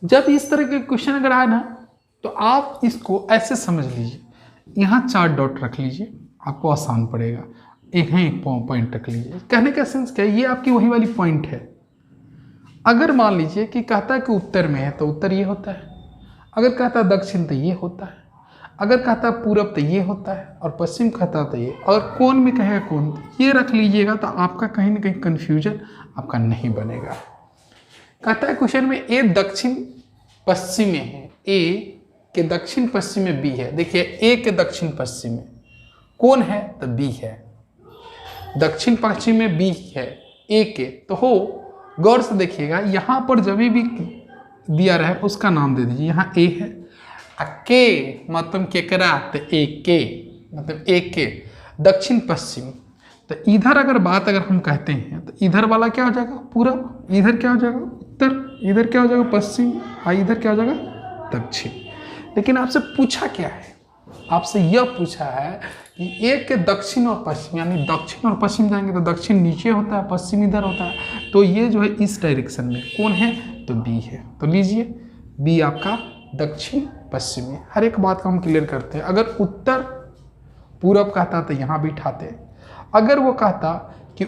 जब इस तरह के क्वेश्चन अगर आए ना तो आप इसको ऐसे समझ लीजिए, यहाँ 4 डॉट रख लीजिए, आपको आसान पड़ेगा। एक पॉइंट रख लीजिए। कहने का सेंस क्या है, ये आपकी वही वाली पॉइंट है। अगर मान लीजिए कि कहता है कि उत्तर में है तो उत्तर ये होता है, अगर कहता है दक्षिण तो ये होता है, अगर कहता है पूरब तो ये होता है, और पश्चिम कहता तो ये, और कोण में कहेगा कोण, ये रख लीजिएगा तो आपका कहीं ना कहीं कन्फ्यूजन आपका नहीं बनेगा। कहता है क्वेश्चन में ए दक्षिण पश्चिम में है, ए के दक्षिण पश्चिम में बी है। देखिए ए के दक्षिण पश्चिम में कौन है तो बी है, दक्षिण पश्चिम में बी है ए के। तो हो गौर से देखिएगा, यहाँ पर जब भी दिया रहे उसका नाम दे दीजिए। यहाँ ए है, के मतलब केकरा तो ए के मतलब ए के दक्षिण पश्चिम। तो इधर अगर बात अगर हम कहते हैं तो इधर वाला क्या हो जाएगा पूरब, इधर क्या हो जाएगा उत्तर, इधर क्या हो जाएगा पश्चिम, और इधर क्या हो जाएगा दक्षिण। लेकिन आपसे पूछा क्या है, आपसे यह पूछा है कि एक के दक्षिण और पश्चिम, यानी दक्षिण और पश्चिम जाएंगे तो दक्षिण नीचे होता है, पश्चिम इधर होता है। तो ये जो है इस डायरेक्शन में कौन है तो बी है। तो लीजिए बी आपका दक्षिण पश्चिम में। हर एक बात को हम क्लियर करते हैं। अगर उत्तर पूरब कहता तो यहाँ बिठाते, अगर वो कहता कि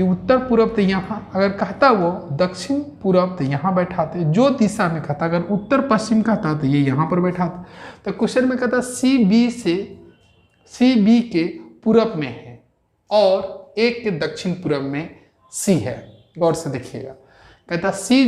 उत्तर पूरब तो यहाँ, अगर कहता वो दक्षिण पूरब तो यहाँ बैठाते। जो दिशा में कहता, अगर उत्तर पश्चिम कहता तो ये यहाँ पर बैठाते। तो क्वेश्चन में कहता सी बी के पूरब में है और एक के दक्षिण पूरब में सी है। गौर से देखिएगा, कहता सी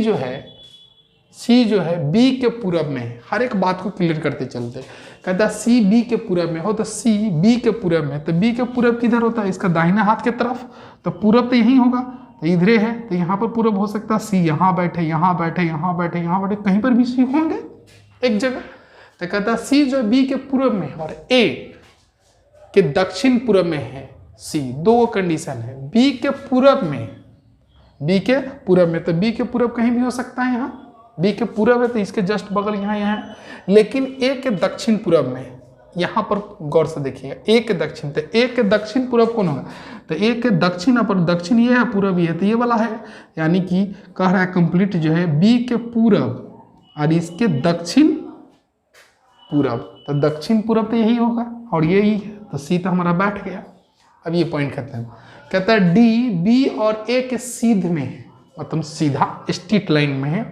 जो है बी के पूरब में है। हर एक बात को क्लियर करते चलते। कहता सी बी के पूरब में हो तो सी बी के पूरब में, तो बी के पूरब किधर होता है, इसका दाहिना हाथ के तरफ, तो पूरब तो यही होगा। तो इधरे है, तो यहाँ पर पूरब हो सकता है, सी यहाँ बैठे, यहाँ बैठे, यहाँ बैठे, यहाँ बैठे, कहीं पर भी सी होंगे एक जगह। तो कहता है सी जो बी के पूरब में और ए के दक्षिण पूरब में है। सी, दो कंडीशन है, बी के पूरब में, बी के पूरब में, तो बी के पूरब कहीं भी हो सकता है, यहाँ बी के पूरब है तो इसके जस्ट बगल यहाँ यहाँ, लेकिन ए के दक्षिण पूरब में, यहाँ पर गौर से देखिएगा, ए के दक्षिण, तो ए के दक्षिण पूरब कौन होगा, तो ए के दक्षिण पर दक्षिण ये है, पूरब ये है, तो ये वाला है, यानी कि कह रहा है कंप्लीट जो है बी के पूरब और इसके दक्षिण पूरब, तो दक्षिण पूरब तो यही होगा और यही है, तो सी तो हमारा बैठ गया। अब ये पॉइंट खत्म। कहता है डी बी और ए के सीध में है, मतलब सीधा स्ट्रेट लाइन में है।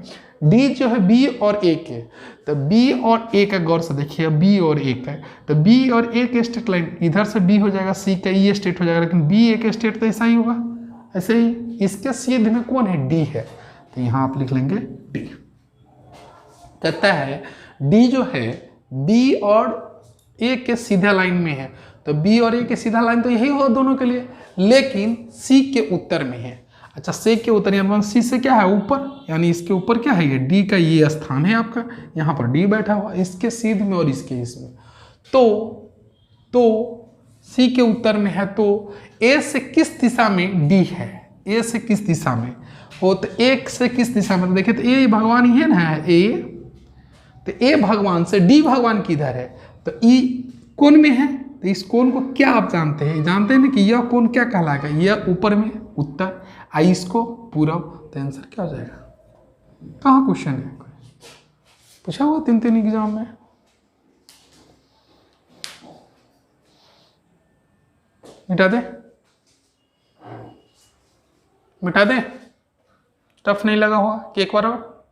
डी जो है बी और ए के, तो बी और ए का गौर से देखिए, बी और ए का, तो बी और ए के स्ट्रेट लाइन, इधर से बी हो जाएगा, सी का ई स्ट्रेट हो जाएगा, लेकिन बी ए के स्ट्रेट तो ऐसा ही होगा, ऐसे ही। इसके सीध में कौन है, डी है, तो यहाँ आप लिख लेंगे डी। कहता है डी जो है बी और ए के सीधा लाइन में है, तो बी और ए के सीधा लाइन तो यही होगा दोनों के लिए, लेकिन सी के उत्तर में है। अच्छा, सी के उत्तर यानी सी से क्या है, ऊपर, यानी इसके ऊपर क्या है, ये डी का ये स्थान है आपका, यहाँ पर डी बैठा हुआ, इसके सीध में और इसके इसमें, तो सी के उत्तर में है, तो ए से किस दिशा में डी है, ए से किस दिशा में हो, तो ए से किस दिशा में, देखिए तो ए भगवान ही है ना, ए, तो ए भगवान से डी भगवान किधर है, तो ई कोण में है, तो इस कोण को क्या आप जानते हैं, जानते हैं ना कि यह कोण क्या कहलाएगा, यह ऊपर में उत्तर, आई इसको पूरब, तो आंसर क्या हो जाएगा। कहाँ क्वेश्चन है, पूछा हुआ 3 एग्जाम में। मिटा दे, मिटा दे, टफ नहीं लगा हुआ कि एक बार और,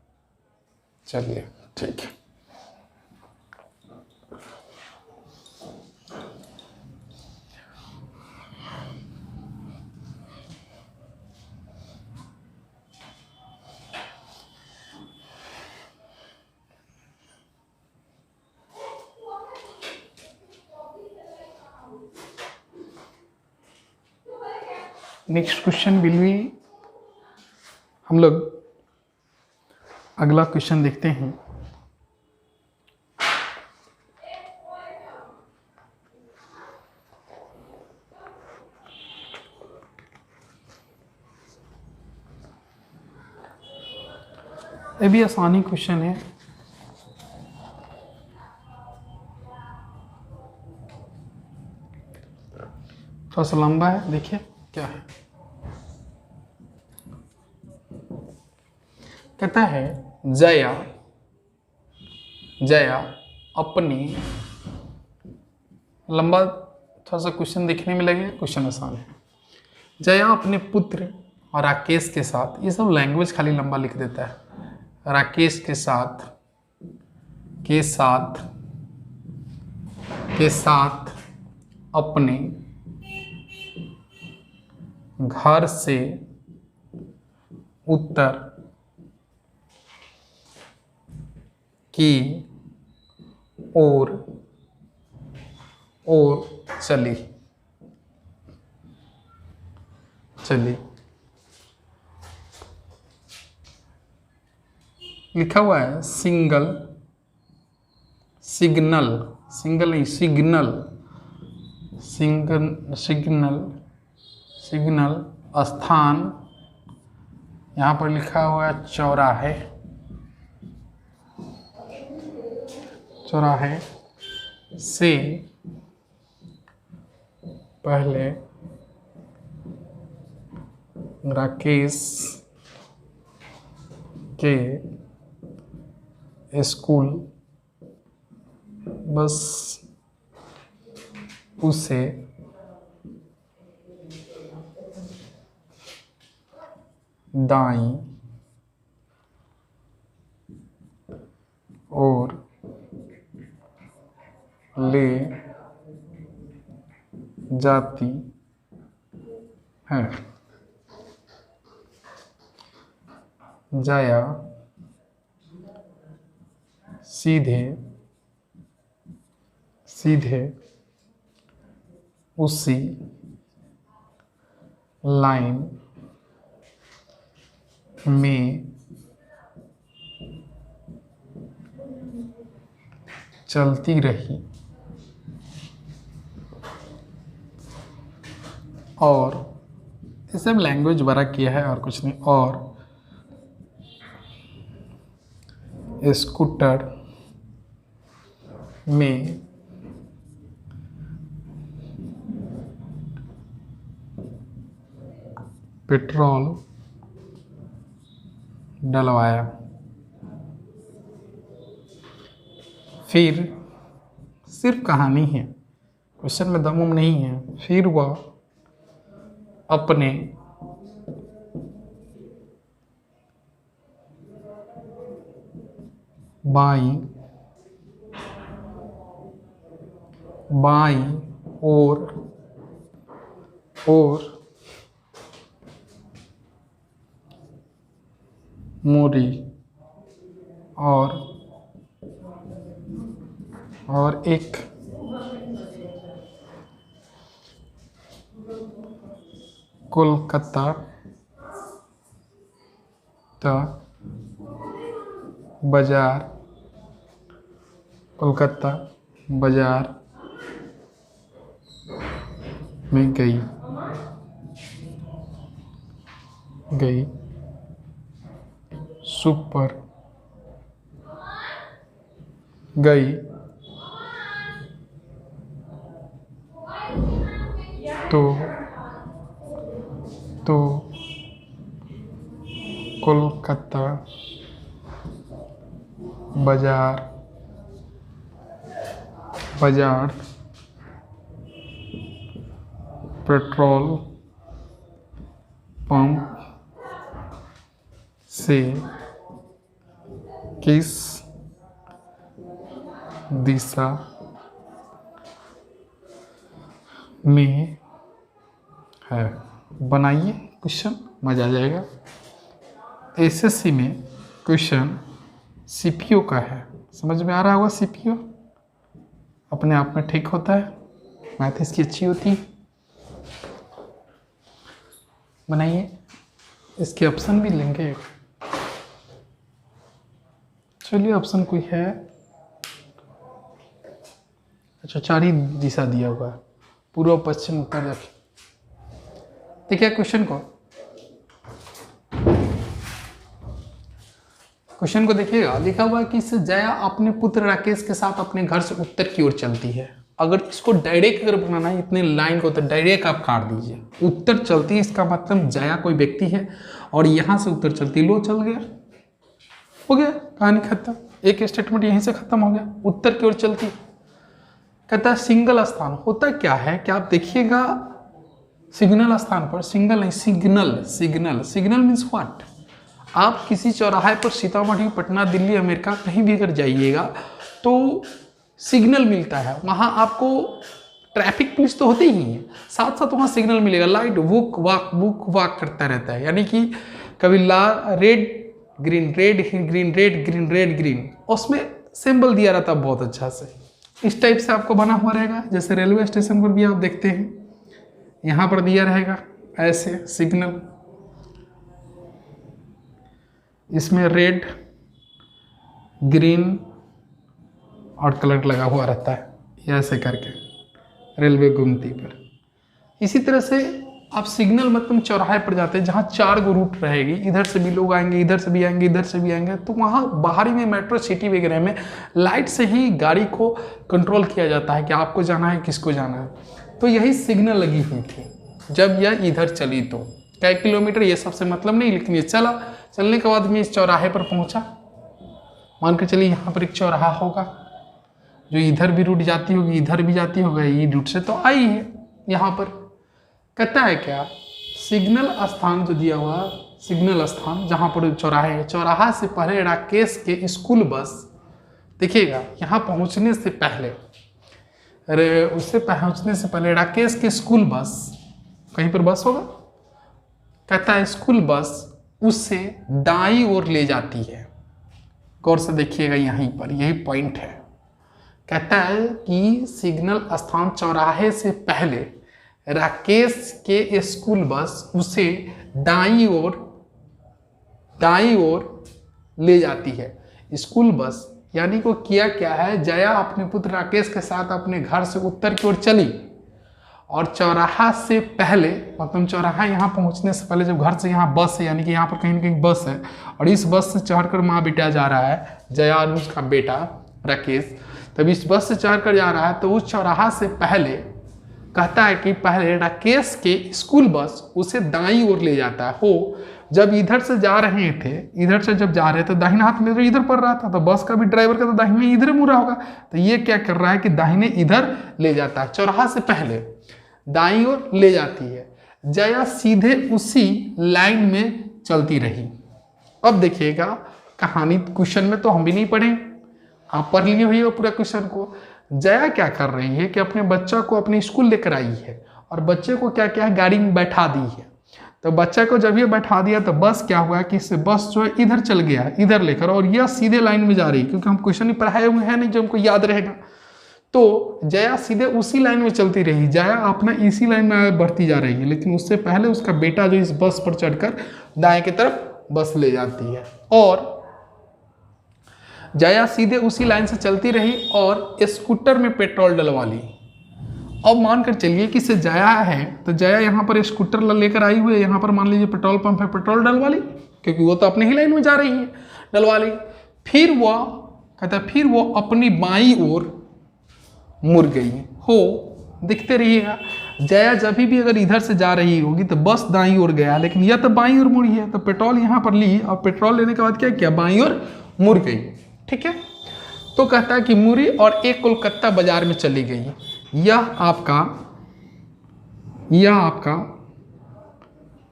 चलिए ठीक है। नेक्स्ट क्वेश्चन विल बी, हम लोग अगला क्वेश्चन देखते हैं। ये भी आसानी क्वेश्चन है, थोड़ा सा लंबा है, देखिए क्या है। कहता है जया अपनी, लंबा थोड़ा सा क्वेश्चन देखने में लगे, क्वेश्चन आसान है। जया अपने पुत्र और राकेश के साथ, ये सब लैंग्वेज खाली लंबा लिख देता है, राकेश के साथ अपने घर से उत्तर की ओर चली। लिखा हुआ है सिंगल सिग्नल स्थान, यहाँ पर लिखा हुआ है चौराहे से पहले राकेश के स्कूल बस उसे दाईं ओर ले जाती है। जया सीधे उसी लाइन में चलती रही और ये सब लैंग्वेज बड़ा किया है और कुछ नहीं। और स्कूटर में पेट्रोल डलवाया। फिर सिर्फ कहानी है, क्वेश्चन में दम नहीं है। फिर वह अपने बाईं ओर मुड़ी और एक कोलकाता बाजार में गई सुपर गई तो कोलकाता बाजार पेट्रोल पंप से किस दिशा में है। बनाइए क्वेश्चन, मजा आ जाएगा। एसएससी में क्वेश्चन सीपीओ का है, समझ में आ रहा होगा। सीपीओ अपने आप में ठीक होता है, मैथ इसकी अच्छी होती है। बनाइए, इसके ऑप्शन भी लेंगे। चलिए ऑप्शन कोई है, अच्छा 4 ही दिशा दिया हुआ है, पूर्व पश्चिम उत्तर दक्षिण। देखिए क्वेश्चन को देखिएगा, लिखा हुआ है कि जया अपने पुत्र राकेश के साथ अपने घर से उत्तर की ओर चलती है। अगर इसको डायरेक्ट अगर बनाना है इतने लाइन को, तो डायरेक्ट आप काट दीजिए। उत्तर चलती है इसका मतलब जया कोई व्यक्ति है और यहां से उत्तर चलती है। लो चल गया, हो गया, कहानी खत्म। एक स्टेटमेंट यहीं से खत्म हो गया, उत्तर की ओर चलती। कहता है सिंगल स्थान होता क्या है, क्या आप देखिएगा सिग्नल स्थान पर, सिंगल नहीं सिग्नल मीन्स व्हाट। आप किसी चौराहे पर सीतामढ़ी, पटना, दिल्ली, अमेरिका कहीं भी अगर जाइएगा तो सिग्नल मिलता है। वहाँ आपको ट्रैफिक पुलिस तो होती ही है, साथ साथ वहाँ सिग्नल मिलेगा। लाइट वुक वाक करता रहता है, यानी कि कभी red green red green red green red green, उसमें सिंबल दिया रहता है बहुत अच्छा से। इस टाइप से आपको बना हुआ रहेगा। जैसे रेलवे स्टेशन पर भी आप देखते हैं, यहाँ पर दिया रहेगा ऐसे सिग्नल, इसमें रेड ग्रीन और कलर लगा हुआ रहता है ऐसे करके रेलवे गुमती पर। इसी तरह से आप सिग्नल मतलब चौराहे पर जाते हैं जहाँ 4 गो रूट रहेगी, इधर से भी लोग आएंगे, इधर से भी आएंगे, इधर से भी आएंगे, तो वहाँ बाहरी में मेट्रो सिटी वगैरह में लाइट से ही गाड़ी को कंट्रोल किया जाता है कि आपको जाना है, किसको जाना है। तो यही सिग्नल लगी हुई थी जब यह इधर चली। तो कई किलोमीटर ये सबसे मतलब नहीं, लेकिन ये चलने के बाद में इस चौराहे पर पहुंचा। मान के चलिए यहाँ पर एक चौराहा होगा, जो इधर भी रूट जाती होगी, इधर भी जाती होगी, ये रूट से तो आई है यहाँ पर। कहता है क्या, सिग्नल स्थान जो दिया हुआ, सिग्नल स्थान जहाँ पर चौराहे है, चौराहा से पहले राकेश के स्कूल बस, देखिएगा यहाँ पहुँचने से पहले, अरे उससे पहुँचने से पहले राकेश के स्कूल बस, कहीं पर बस होगा, कहता है स्कूल बस उससे दाईं ओर ले जाती है। गौर से देखिएगा, यहीं पर यही पॉइंट है। कहता है कि सिग्नल स्थान चौराहे से पहले राकेश के स्कूल बस उसे दाईं ओर दाईं ओर ले जाती है। स्कूल बस यानी को किया क्या है, जया अपने पुत्र राकेश के साथ अपने घर से उत्तर की ओर चली और चौराहा से पहले, मतलब चौराहा यहाँ पहुँचने से पहले जब घर से यहाँ बस है, यानी कि यहाँ पर कहीं ना कहीं बस है और इस बस से चढ़कर माँ बेटा जा रहा है, जया और उसका बेटा राकेश, तब इस बस से चढ़कर जा रहा है तो उस चौराहा से पहले कहता है कि पहले राकेश के स्कूल बस उसे दाईं ओर ले जाता है। हो जब इधर से जा रहे थे, इधर से जब जा रहे थे दाहिना हाथ में तो इधर पड़ रहा था, तो बस का भी ड्राइवर का तो दाहिने इधर मुड़ा होगा, तो ये क्या कर रहा है कि दाहिने इधर ले जाता है, चौराहा से पहले दाईं ओर ले जाती है। जया सीधे उसी लाइन में चलती रही। अब देखिएगा कहानी, क्वेश्चन में तो हम भी नहीं पढ़े, आप पढ़ लिए हुई हो पूरा क्वेश्चन को। जया क्या कर रही है कि अपने बच्चा को अपने स्कूल लेकर आई है और बच्चे को क्या क्या है, गाड़ी में बैठा दी है। तो बच्चा को जब ये बैठा दिया तो बस क्या हुआ कि इससे बस जो है इधर चल गया, इधर लेकर, और यह सीधे लाइन में जा रही है, क्योंकि हम क्वेश्चन ही पढ़ाए हुए हैं नहीं जो हमको याद रहेगा। तो जया सीधे उसी लाइन में चलती रही, जया अपना इसी लाइन में बढ़ती जा रही है, लेकिन उससे पहले उसका बेटा जो इस बस पर चढ़कर दाएं की तरफ बस ले जाती है और जया सीधे उसी लाइन से चलती रही और स्कूटर में पेट्रोल डलवा ली। अब मानकर चलिए कि से जया है, तो जया यहाँ पर स्कूटर लेकर आई हुई है, यहाँ पर मान लीजिए पेट्रोल पंप है, पेट्रोल डलवा ली, क्योंकि वो तो अपने ही लाइन में जा रही है, डलवा ली। फिर वो कहता है फिर वो अपनी बाईं ओर मुड़ गई। हो दिखते रहिएगा, जया जब भी अगर इधर से जा रही होगी तो बस दाईं ओर गया, लेकिन यह तो बाईं ओर मुड़ी है, तो पेट्रोल यहाँ पर ली और पेट्रोल लेने के बाद क्या किया, बाईं ओर मुड़ गई। ठीक है, तो कहता है कि मुड़ी और एक कोलकाता बाजार में चली गई। यह आपका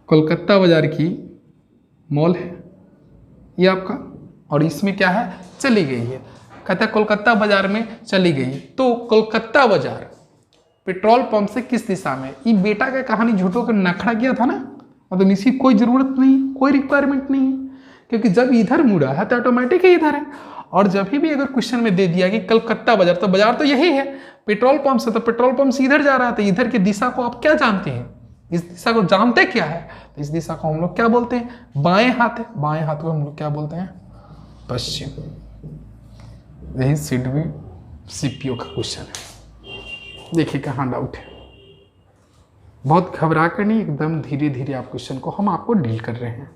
कोलकाता बाजार की मॉल है, यह आपका, और इसमें क्या है, चली गई है। कहता है कोलकाता बाजार में चली गई। तो कोलकाता बाजार पेट्रोल पंप से किस दिशा में, ये बेटा का कहानी झूठों का नखड़ा किया था ना, मतलब इसकी कोई ज़रूरत नहीं, कोई रिक्वायरमेंट नहीं है, क्योंकि जब इधर मुड़ा है तो ऑटोमेटिक ही इधर है। और जब भी अगर क्वेश्चन में दे दिया कि कलकत्ता बाजार, तो बाजार तो यही है, पेट्रोल पंप से, तो पेट्रोल पंप से इधर जा रहा है, तो इधर की दिशा को आप क्या जानते हैं, इस दिशा को जानते क्या है, तो इस दिशा को हम लोग क्या बोलते हैं, बाएं हाथ है, बाएं हाथ को हम लोग क्या बोलते हैं, पश्चिम। यही सीट भी सीपीओ का क्वेश्चन है। देखिए कहाँ डाउट है, बहुत घबरा कर नहीं, एकदम धीरे धीरे आप क्वेश्चन को हम आपको डील कर रहे हैं।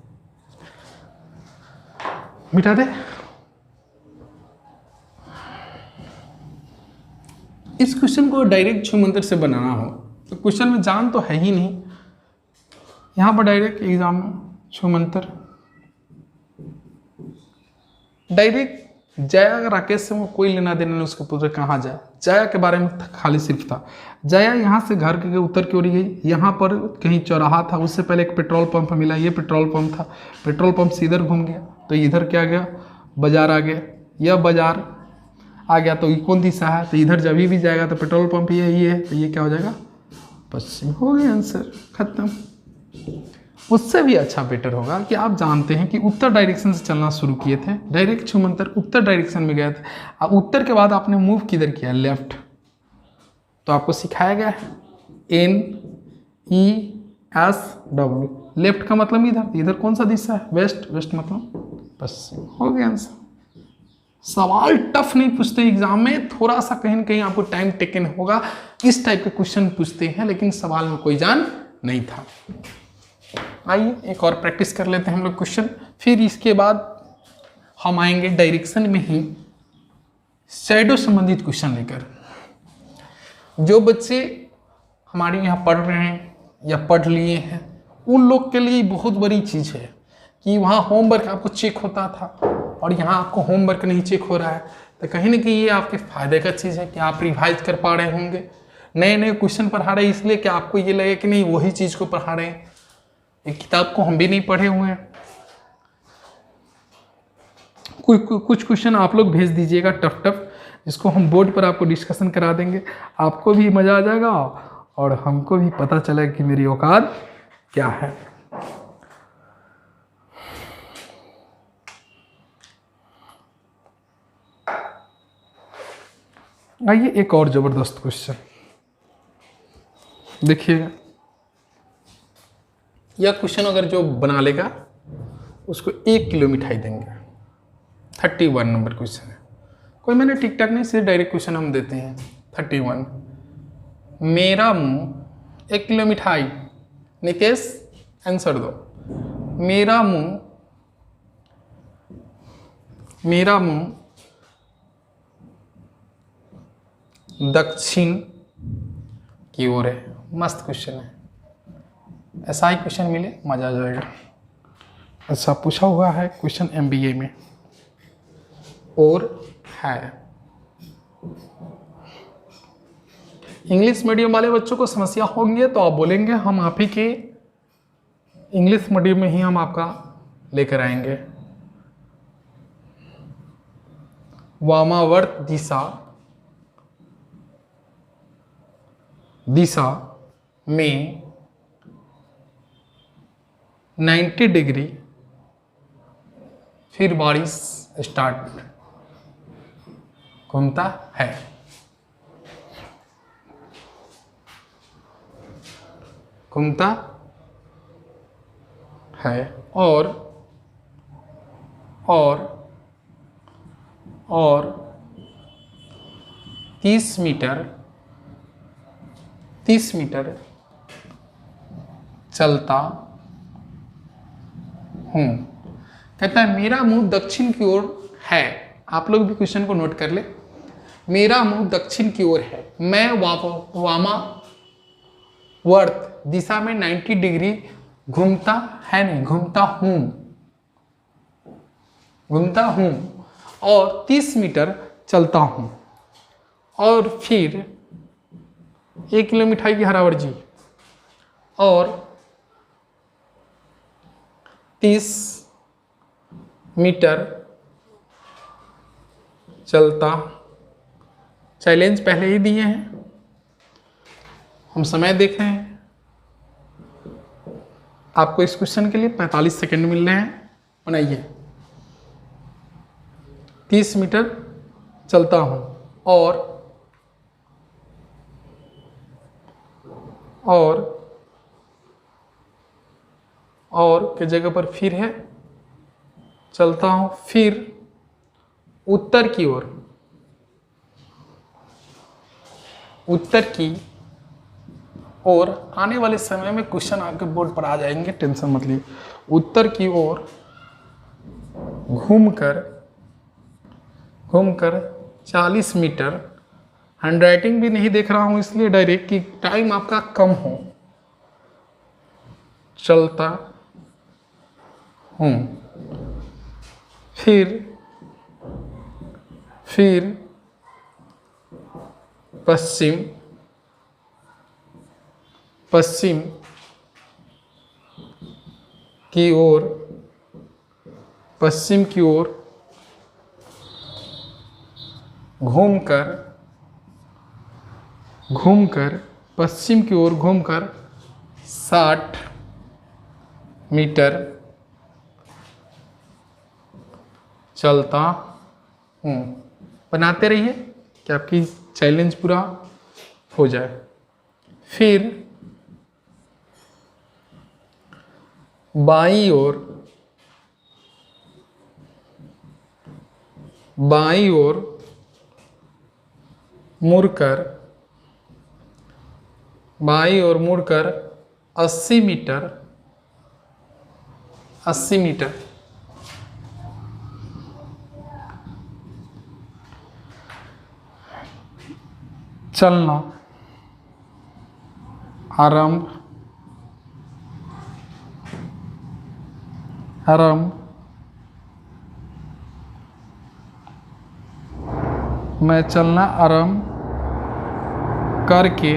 मिटा दे। इस क्वेश्चन को डायरेक्ट छू मंत्र से बनाना हो तो क्वेश्चन में जान तो है ही नहीं, यहाँ पर डायरेक्ट एग्जाम में छू मंत्र डायरेक्ट जया राकेश से वो कोई लेना देना नहीं, उसके पुत्र कहाँ जाए, जया के बारे में खाली सिर्फ था। जया यहाँ से घर के उत्तर की ओर गई, यहाँ पर कहीं चौराहा था, उससे पहले एक पेट्रोल पंप मिला, ये पेट्रोल पंप था, पेट्रोल पंप से इधर घूम गया, तो इधर क्या गया, बाजार आ गया, यह बाजार आ गया, तो ये कौन दिशा है, तो इधर जब भी जाएगा तो पेट्रोल पंप यही है, तो ये क्या हो जाएगा, पश्चिम। हो गया आंसर, खत्म। उससे भी अच्छा बेटर होगा कि आप जानते हैं कि उत्तर डायरेक्शन से चलना शुरू किए थे, डायरेक्ट छू मंत्र उत्तर डायरेक्शन में गए थे, अब उत्तर के बाद आपने मूव किधर किया, लेफ्ट, तो आपको सिखाया गया है NESW, लेफ्ट का मतलब इधर, इधर कौन सा दिशा है, वेस्ट, वेस्ट मतलब पश्चिम। हो गया आंसर। सवाल टफ नहीं पूछते एग्जाम में, थोड़ा सा कहीं ना कहीं आपको टाइम टेकन होगा, इस टाइप के क्वेश्चन पूछते हैं, लेकिन सवाल में कोई जान नहीं था। आइए एक और प्रैक्टिस कर लेते हैं हम लोग क्वेश्चन, फिर इसके बाद हम आएंगे डायरेक्शन में ही शैडो संबंधित क्वेश्चन लेकर। जो बच्चे हमारे यहाँ पढ़ रहे हैं या पढ़ लिए हैं, उन लोग के लिए बहुत बड़ी चीज़ है कि वहाँ होमवर्क आपको चेक होता था और यहाँ आपको होमवर्क नहीं चेक हो रहा है, तो कहीं ना कहीं ये आपके फायदे का चीज़ है कि आप रिवाइज कर पा रहे होंगे। नए नए क्वेश्चन पढ़ा रहे हैं इसलिए कि आपको ये लगे कि नहीं वही चीज़ को पढ़ा रहे हैं, एक किताब को हम भी नहीं पढ़े हुए हैं। कुछ क्वेश्चन आप लोग भेज दीजिएगा टफ टफ, जिसको हम बोर्ड पर आपको डिस्कशन करा देंगे, आपको भी मज़ा आ जाएगा और हमको भी पता चलेगा कि मेरी औकात क्या है। आइए एक और ज़बरदस्त क्वेश्चन देखिएगा। यह क्वेश्चन अगर जो बना लेगा उसको 1 किलो मिठाई देंगे। 31 नंबर क्वेश्चन है, कोई मैंने टिक टाक नहीं, सिर्फ डायरेक्ट क्वेश्चन हम देते हैं। 31, मेरा मुंह 1 किलो मिठाई। निकेश आंसर दो। मेरा मुंह दक्षिण की ओर है। मस्त क्वेश्चन है, ऐसा ही क्वेश्चन मिले मजा आ जाएगा। ऐसा पूछा हुआ है क्वेश्चन MBA में और है। इंग्लिश मीडियम वाले बच्चों को समस्या होंगे तो आप बोलेंगे, हम आप ही के इंग्लिश मीडियम में ही हम आपका लेकर आएंगे। वामावर्त दिशा में 90 डिग्री, फिर बारिश स्टार्ट घूमता है। घूमता है और 30 मीटर चलता हूँ। कहता है मेरा मुंह दक्षिण की ओर है। आप लोग भी क्वेश्चन को नोट कर ले। मेरा मुंह दक्षिण की ओर है, मैं वामावर्त दिशा में 90 डिग्री घूमता है, नहीं घूमता हूँ और 30 मीटर चलता हूँ और फिर 1 किलो मिठाई की हरावर जी और 30 मीटर चलता। चैलेंज पहले ही दिए हैं, हम समय देख रहे हैं। आपको इस क्वेश्चन के लिए 45 सेकंड मिल रहे हैं, बनाइए। 30 मीटर चलता हूँ और के जगह पर फिर है चलता हूँ, फिर उत्तर की ओर आने वाले समय में क्वेश्चन आपके बोर्ड पर आ जाएंगे, टेंशन मत लीजिए। उत्तर की ओर घूमकर 40 मीटर, हैंडराइटिंग भी नहीं देख रहा हूँ इसलिए डायरेक्ट कि टाइम आपका कम हो, चलता हूँ। फिर पश्चिम की ओर घूमकर पश्चिम की ओर घूमकर 60 मीटर चलता हूँ। बनाते रहिए कि आपकी चैलेंज पूरा हो जाए। फिर बाईं ओर मुड़कर 80 मीटर चलना आरंभ मैं चलना आरंभ करके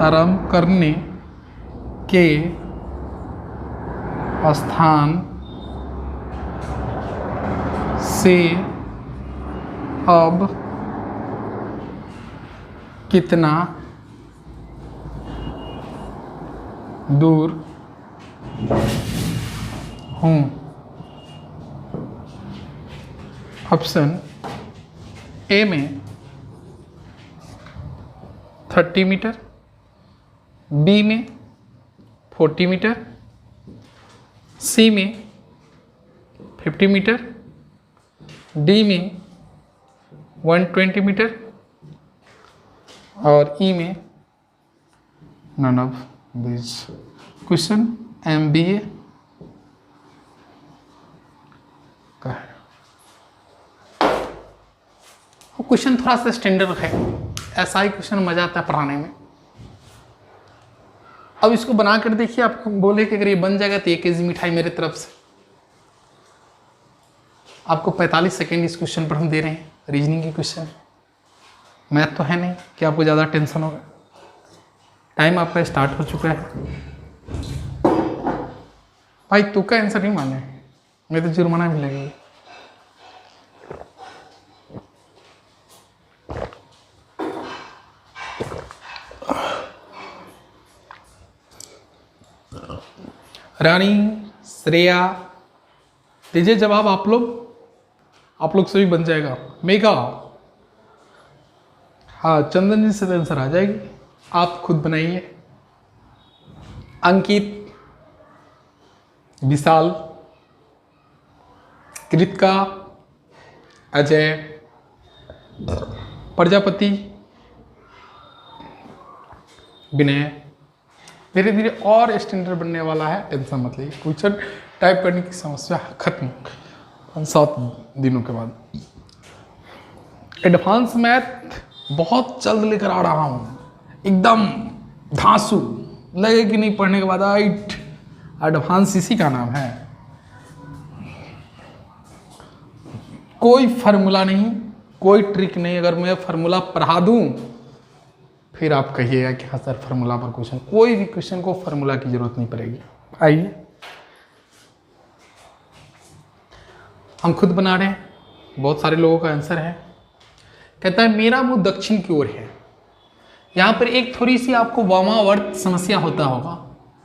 आरंभ करने के स्थान से अब कितना दूर हूँ। ऑप्शन ए में 30 मीटर, बी में 40 मीटर, सी में 50 मीटर, डी में 120 मीटर और ई में none of this. Question MBA का है। क्वेश्चन थोड़ा सा स्टैंडर्ड है, ऐसा ही क्वेश्चन मजा आता है पढ़ाने में। अब इसको बना कर देखिए, आपको बोले कि अगर ये बन जाएगा तो 1 केजी मिठाई मेरे तरफ से। आपको 45 सेकेंड इस क्वेश्चन पर हम दे रहे हैं, रीजनिंग के क्वेश्चन, मैथ तो है नहीं कि आपको ज़्यादा टेंशन होगा। टाइम आपका स्टार्ट हो चुका है। भाई तू का आंसर नहीं माने, मैं तो जुर्माना भी लगेगी। रानी, श्रेया, दीजिए जवाब आप लोग से भी बन जाएगा। मेघा, हाँ चंदन जी से आंसर आ जाएगी, आप खुद बनाइए। अंकित, विशाल, कृतिका, अजय, प्रजापति, विनय। धीरे धीरे और स्टैंडर्ड बनने वाला है, टेंशन मत लीजिए। क्वेश्चन टाइप करने की समस्या खत्म 7 दिनों के बाद। एडवांस मैथ बहुत जल्द लेकर आ रहा हूँ, एकदम धांसू लगे कि नहीं पढ़ने के बाद आइट। एडवांस इसी का नाम है। कोई फार्मूला नहीं, कोई ट्रिक नहीं। अगर मैं फार्मूला पढ़ा दूं फिर आप कहिएगा कि हाँ सर फार्मूला पर क्वेश्चन, कोई भी क्वेश्चन को फार्मूला की जरूरत नहीं पड़ेगी। आइए हम खुद बना रहे हैं, बहुत सारे लोगों का आंसर है। कहता है मेरा मुंह दक्षिण की ओर है। यहाँ पर एक थोड़ी सी आपको वामावर्त समस्या होता होगा।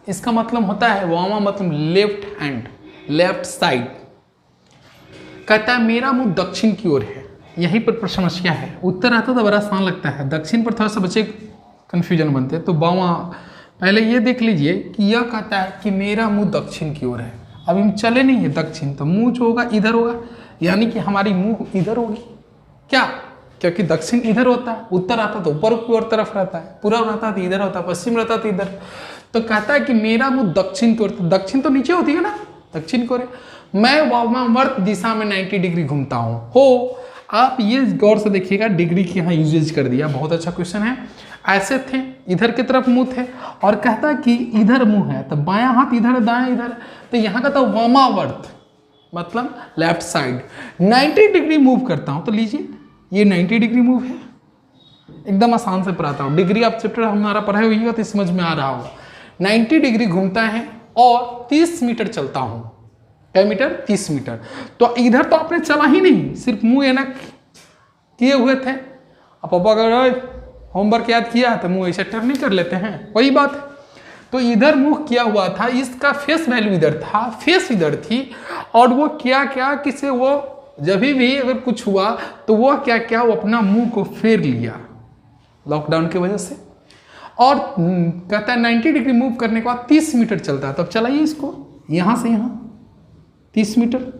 इसका मतलब होता है वामा मतलब लेफ्ट हैंड, लेफ्ट साइड। कहता है मेरा मुंह दक्षिण की ओर है, यहीं पर समस्या है। उत्तर आता तो बड़ा आसान लगता है, दक्षिण पर थोड़ा सा बच्चे कंफ्यूजन बनते हैं। तो वामा, पहले ये देख लीजिए कि यह कहता है कि मेरा मुंह दक्षिण की ओर है। अब हम चले नहीं है दक्षिण, तो मुंह जो होगा इधर होगा, यानी कि हमारी मुंह इधर होगी क्या, क्योंकि दक्षिण इधर होता है। उत्तर आता तो ऊपर की ओर तरफ रहता है, पूर्व रहता तो इधर होता है, पश्चिम रहता तो इधर। तो कहता है कि मेरा मुंह दक्षिण की ओर, दक्षिण तो नीचे होती है ना, दक्षिण की ओर। मैं वामावर्त दिशा में 90 डिग्री घूमता हूँ। हो, आप ये गौर से देखिएगा, डिग्री की यहाँ यूजेज कर दिया, बहुत अच्छा क्वेश्चन है। ऐसे थे, इधर की तरफ मुंह थे, और कहता कि इधर मुंह है, तो बायां हाथ इधर, दाएं इधर। तो यहाँ कहता वामावर्त मतलब लेफ्ट साइड, 90 डिग्री मूव करता हूँ। तो लीजिए ये 90 डिग्री मूव है, एकदम आसान से पढ़ाता हूँ। डिग्री आप चैप्टर हमारा पढ़ाए हुई तो समझ में आ रहा होगा। 90 डिग्री घूमता है और 30 मीटर चलता हूँ। क्या मीटर? 30 मीटर। तो इधर तो आपने चला ही नहीं, सिर्फ मुंह एनक किए हुए थे। अब पापा अगर होमवर्क याद किया तो मुंह ऐसे टर्न नहीं कर लेते हैं, वही बात है। तो इधर मुंह किया हुआ था, इसका फेस वैल्यू इधर था, फेस इधर थी, और वो क्या क्या किसे वो जब भी अगर कुछ हुआ तो वो क्या क्या वो अपना मुंह को फेर लिया लॉकडाउन की वजह से। और कहता है 90 डिग्री मूव करने के बाद 30 मीटर चलता है। तब चलाइए इसको, यहाँ से यहाँ 30 मीटर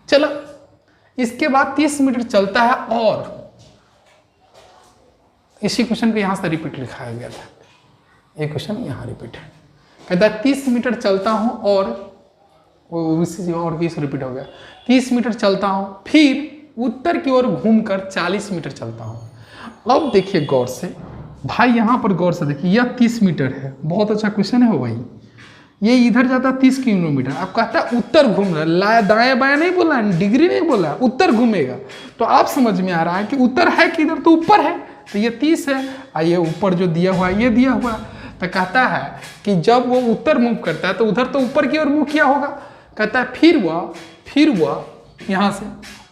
चला। इसके बाद 30 मीटर चलता है, और इसी क्वेश्चन को यहाँ से रिपीट लिखाया गया था। ये क्वेश्चन यहाँ रिपीट है। कहता है 30 मीटर चलता हूँ और किस रिपीट हो गया, 30 मीटर चलता हूँ, फिर उत्तर की ओर घूमकर 40 मीटर चलता हूँ। अब देखिए गौर से भाई, यहाँ पर गौर से देखिए, यह 30 मीटर है, बहुत अच्छा क्वेश्चन है भाई। ये इधर जाता है 30 किलोमीटर। अब कहता है उत्तर घूम रहा है, दाएं बाएं नहीं बोला है, डिग्री नहीं बोला है, उत्तर घूमेगा। तो आप समझ में आ रहा है कि उत्तर है कि इधर, तो ऊपर है, तो ये 30 है। ये ऊपर जो दिया हुआ है ये दिया हुआ है। तो कहता है कि जब वो उत्तर मूव करता है तो उधर तो ऊपर की ओर मूव किया होगा। कहता है फिर वह यहाँ से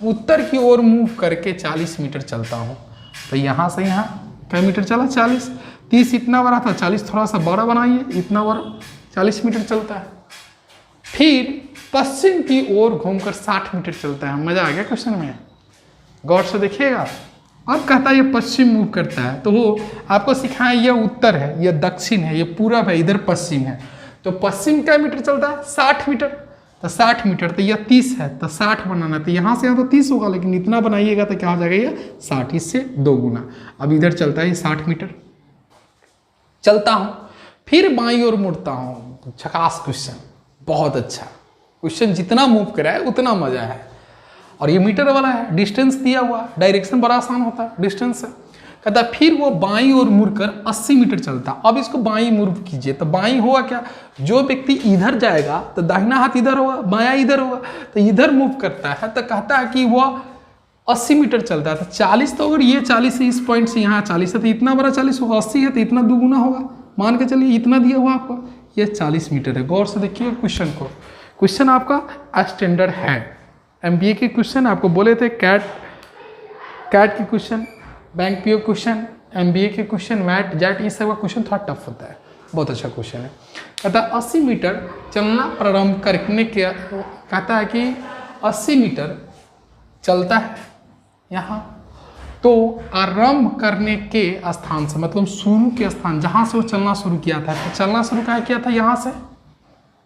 उत्तर की ओर मूव करके 40 मीटर चलता हूँ। तो यहाँ से यहाँ क्या मीटर चला? 40। 30 इतना बड़ा था, 40 थोड़ा सा बड़ा बनाइए, इतना बड़ा 40 मीटर चलता है। फिर पश्चिम की ओर घूमकर 60 मीटर चलता है। मजा आ गया क्वेश्चन में, गौर से देखिएगा। अब कहता है ये पश्चिम मूव करता है, तो वो आपको सिखाया यह उत्तर है, यह दक्षिण है, ये पूरब है, इधर पश्चिम है। तो पश्चिम क्या मीटर चलता है? 60 मीटर। तो 60 मीटर, तो यह 30 है, तो 60 बनाना, तो यहाँ से यहाँ तो 30 होगा, लेकिन इतना बनाइएगा तो क्या हो जाएगा? ये 60, इससे 2 गुना। अब इधर चलता है ये 60 मीटर। चलता हूँ, फिर बाईं ओर मुड़ता हूँ। झकास क्वेश्चन, बहुत अच्छा क्वेश्चन, जितना मूव करा है उतना मजा है। और ये मीटर वाला है, डिस्टेंस दिया हुआ, डायरेक्शन बड़ा आसान होता है, डिस्टेंस है। कहता फिर वो बाईं ओर मुड़कर 80 मीटर चलता। अब इसको बाईं मूव कीजिए, तो बाईं होगा क्या? जो व्यक्ति इधर जाएगा तो दाहिना हाथ इधर होगा, बायां इधर होगा, तो इधर मूव करता है। तो कहता है कि वह 80 मीटर चलता है। तो 40, तो अगर ये 40 है, इस पॉइंट से यहाँ 40 है, तो इतना बड़ा 40 होगा। 80 है तो इतना 2 गुना होगा, मान के चलिए इतना दिया हुआ आपको, ये 40 मीटर है। गौर से देखिए क्वेश्चन को, क्वेश्चन आपका स्टैंडर्ड है। MBA के क्वेश्चन आपको बोले थे, कैट के question, bank PO question, MBA के क्वेश्चन, मैट जैट, ये सब का क्वेश्चन थोड़ा टफ होता है। बहुत अच्छा क्वेश्चन है। कहता है 80 मीटर चलना प्रारंभ करने के, कहता है कि 80 मीटर चलता है यहाँ, तो आरंभ करने के स्थान से, मतलब शुरू के स्थान जहाँ से वो चलना शुरू किया था, तो चलना शुरू कहाँ किया था? यहाँ से,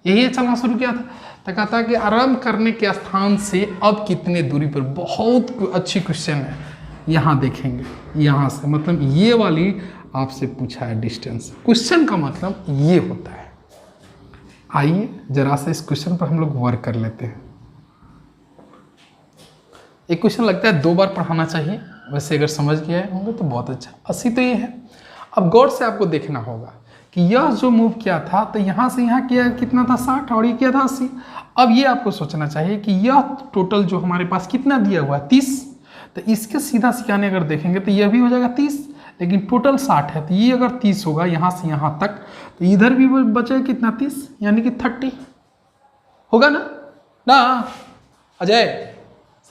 यही चलना शुरू किया था। तो कहता है कि आरंभ करने के स्थान से अब कितने दूरी पर। बहुत अच्छी क्वेश्चन है, यहाँ देखेंगे, यहाँ से, मतलब ये वाली आपसे पूछा है डिस्टेंस। क्वेश्चन का मतलब ये होता है। आइए जरा से इस क्वेश्चन पर हम लोग वर्क कर लेते हैं। एक क्वेश्चन लगता है 2 बार पढ़ाना चाहिए, वैसे अगर समझ गए होंगे तो बहुत अच्छा। 80 तो ये है। अब गौर से आपको देखना होगा कि यह जो मूव किया था, तो यहाँ से यहाँ किया कितना था? 60, और ये किया था 80। अब ये आपको सोचना चाहिए कि यह टोटल जो हमारे पास कितना दिया हुआ है? 30। तो इसके सीधा सिखाने अगर देखेंगे तो यह भी हो जाएगा 30, लेकिन टोटल 60 है। तो ये अगर 30 होगा यहाँ से यहाँ तक, तो इधर भी बचेगा कितना? 30, यानी कि 30 होगा ना अजय?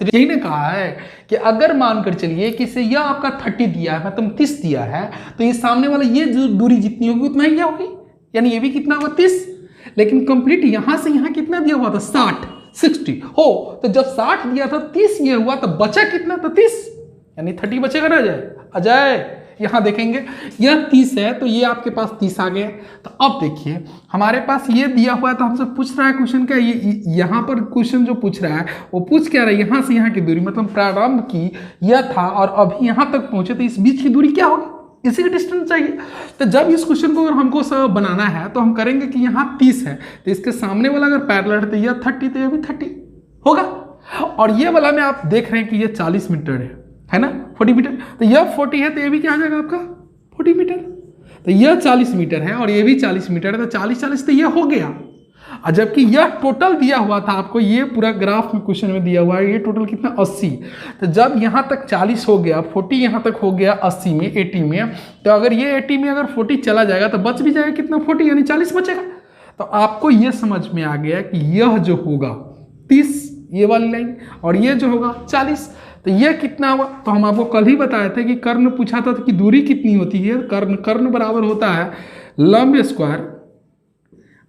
यही ने कहा है कि अगर मानकर चलिए कि से यह आपका 30 दिया है, मतलब 30 दिया है, तो ये सामने वाला ये जो दूरी जितनी होगी उतना ही होगी, यानी ये भी कितना होगा? 30। लेकिन कंप्लीट यहाँ से यहाँ कितना दिया हुआ था? 60 हो, तो जब 60 दिया था, 30 ये हुआ, तो बचा कितना? तो 30, यानी 30 बचेगा ना अजय? यहाँ देखेंगे यह 30 है, तो ये आपके पास 30 आ गया। तो अब देखिए हमारे पास ये दिया हुआ है, तो हमसे पूछ रहा है क्वेश्चन क्या? ये यहाँ पर क्वेश्चन जो पूछ रहा है वो पूछ क्या रहा है? यहाँ से यहाँ की दूरी, मतलब प्रारंभ की यह था और अभी यहाँ तक पहुँचे, तो इस बीच की दूरी क्या होगी? इसी का डिस्टेंस चाहिए। तो जब इस क्वेश्चन को अगर हमको सब बनाना है तो हम करेंगे कि यहाँ 30 है, तो इसके सामने वाला अगर पैरेलल है तो यह 30, तो यह भी 30 होगा। और ये वाला में आप देख रहे हैं कि यह 40 मीटर है ना, 40 मीटर, तो यह 40 है, तो ये भी क्या आ जाएगा आपका? 40 मीटर। तो यह 40 मीटर है और ये भी 40 मीटर है, तो 40 तो यह हो गया। और जबकि यह टोटल दिया हुआ था आपको, ये पूरा ग्राफ में क्वेश्चन में दिया हुआ है, ये टोटल कितना? 80। तो जब यहाँ तक 40 हो गया, 40 यहाँ तक हो गया 80 में, 80 में, तो अगर ये 80 में अगर 40 चला जाएगा तो बच भी जाएगा कितना? 40, यानी 40 बचेगा। तो आपको ये समझ में आ गया कि यह जो होगा 30, ये वाली लाइन, और ये जो होगा 40, तो यह कितना हुआ? तो हम आपको कल ही बताए थे कि कर्ण पूछा था कि दूरी कितनी होती है। कर्ण बराबर होता है लंब स्क्वायर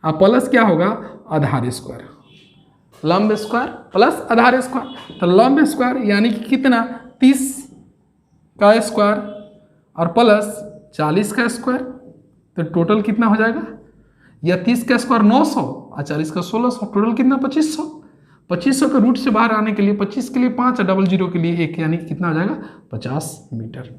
प्लस क्या होगा? आधार स्क्वायर। लंब स्क्वायर प्लस आधार स्क्वायर। तो लंब स्क्वायर यानी कि कितना? 30 का स्क्वायर और प्लस 40 का स्क्वायर, तो टोटल कितना हो जाएगा? यह 30 का स्क्वायर 900 और 40 का 1600, टोटल कितना? 2500। 2500 के रूट से बाहर आने के लिए 25 के लिए 5 और 00 के लिए 1, यानी कितना हो जाएगा? 50 मीटर।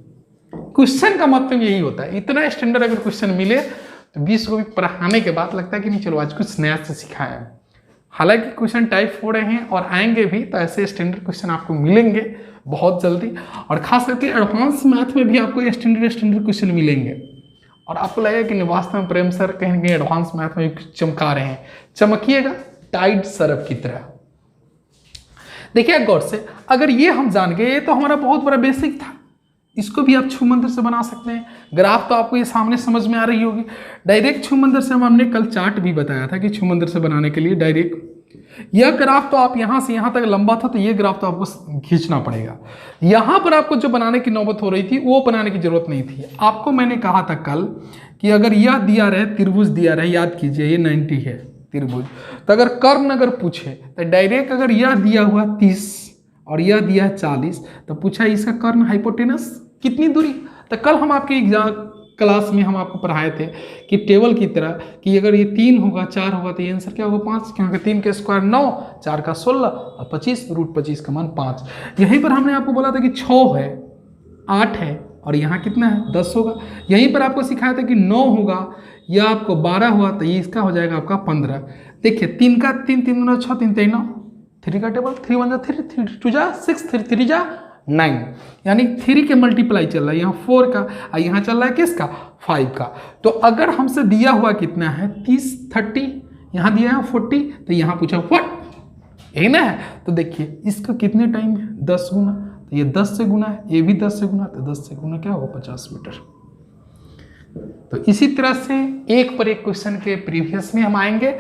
क्वेश्चन का मतलब यही होता है। इतना स्टैंडर्ड अगर क्वेश्चन मिले तो 20 को भी पढ़ाने के बाद लगता है कि नहीं चलो आज कुछ नया से सिखाया है। हालांकि क्वेश्चन टाइप हो रहे हैं और आएंगे भी, तो ऐसे स्टैंडर्ड क्वेश्चन आपको मिलेंगे बहुत जल्दी। और खास करके एडवांस मैथ में भी आपको स्टैंडर्ड क्वेश्चन मिलेंगे। और आपको लगेगा कि वास्तव में प्रेम सर कहीं ना कहीं एडवांस मैथ में चमका रहे हैं। चमकिएगा टाइड सरफ की तरह। देखिए गौर से, अगर ये हम जान गए, ये तो हमारा बहुत बड़ा बेसिक था, इसको भी आप छू मंतर से बना सकते हैं। ग्राफ तो आपको ये सामने समझ में आ रही होगी। डायरेक्ट छू मंतर से हमने कल चार्ट भी बताया था कि छू मंतर से बनाने के लिए डायरेक्ट यह ग्राफ तो आप यहाँ से यहाँ तक लंबा था, तो ये ग्राफ तो आपको खींचना पड़ेगा। यहाँ पर आपको जो बनाने की नौबत हो रही थी वो बनाने की जरूरत नहीं थी। आपको मैंने कहा था कल कि अगर यह दिया रहे, त्रिभुज दिया रहे, याद कीजिए ये 90 है त्रिभुज, तो अगर कर्ण अगर पूछे तो डायरेक्ट अगर यह दिया हुआ 30 और यह दिया है 40, तो पूछा इसका कर्ण हाइपोटेनस कितनी दूरी। तो कल हम आपके एग्जाम क्लास में हम आपको पढ़ाए थे कि टेबल की तरह कि अगर ये 3 होगा 4 होगा तो ये आंसर क्या होगा 5, क्योंकि 3 के स्क्वायर 9, 4 का 16 और 25, रूट 25 का मान 5। यहीं पर हमने आपको बोला था कि 6 है, 8 है और यहाँ कितना है 10 होगा। यहीं पर आपको सिखाया था कि 9 होगा या आपको 12 हुआ तो ये इसका हो जाएगा आपका 15। देखिए 3 का 3, 3 दूना 6, 3 3 9, 3 का टेबल 3 1 जा 3, 3 2 जा 6, 3 3 जा 9, यानी 3 के मल्टीप्लाई चल रहा है, यहाँ 4 का और यहाँ चल रहा है किसका 5 का। तो अगर हमसे दिया हुआ कितना है 30 30, यहाँ दिया है 40, तो यहाँ पूछा व्हाट, यही ना है। तो देखिए इसका कितने टाइम है 10 गुना, तो ये 10 से गुना है, ये भी 10 से गुना, तो 10 से गुना क्या होगा 50 मीटर। तो इसी तरह से एक पर एक क्वेश्चन के प्रीवियस में हम आएंगे।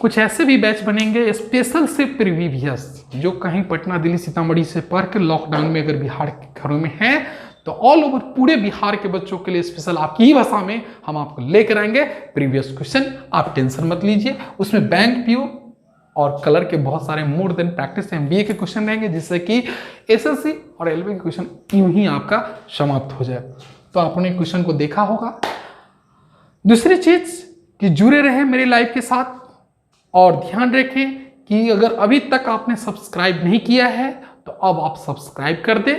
कुछ ऐसे भी बैच बनेंगे स्पेशल से प्रीवियस, जो कहीं पटना दिल्ली सीतामढ़ी से पढ़ के लॉकडाउन में अगर बिहार के घरों में है तो ऑल ओवर पूरे बिहार के बच्चों के लिए स्पेशल आपकी ही भाषा में हम आपको लेकर आएंगे प्रीवियस क्वेश्चन। आप टेंशन मत लीजिए, उसमें बैंक पीओ और कलर के बहुत सारे मोर देन प्रैक्टिस MBA के क्वेश्चन रहेंगे, जिससे कि SSC और रेलवे के क्वेश्चन यूं ही आपका समाप्त हो जाए। तो आपने क्वेश्चन को देखा होगा। दूसरी चीज कि जुड़े रहे मेरे लाइव के साथ और ध्यान रखें कि अगर अभी तक आपने सब्सक्राइब नहीं किया है तो अब आप सब्सक्राइब कर दें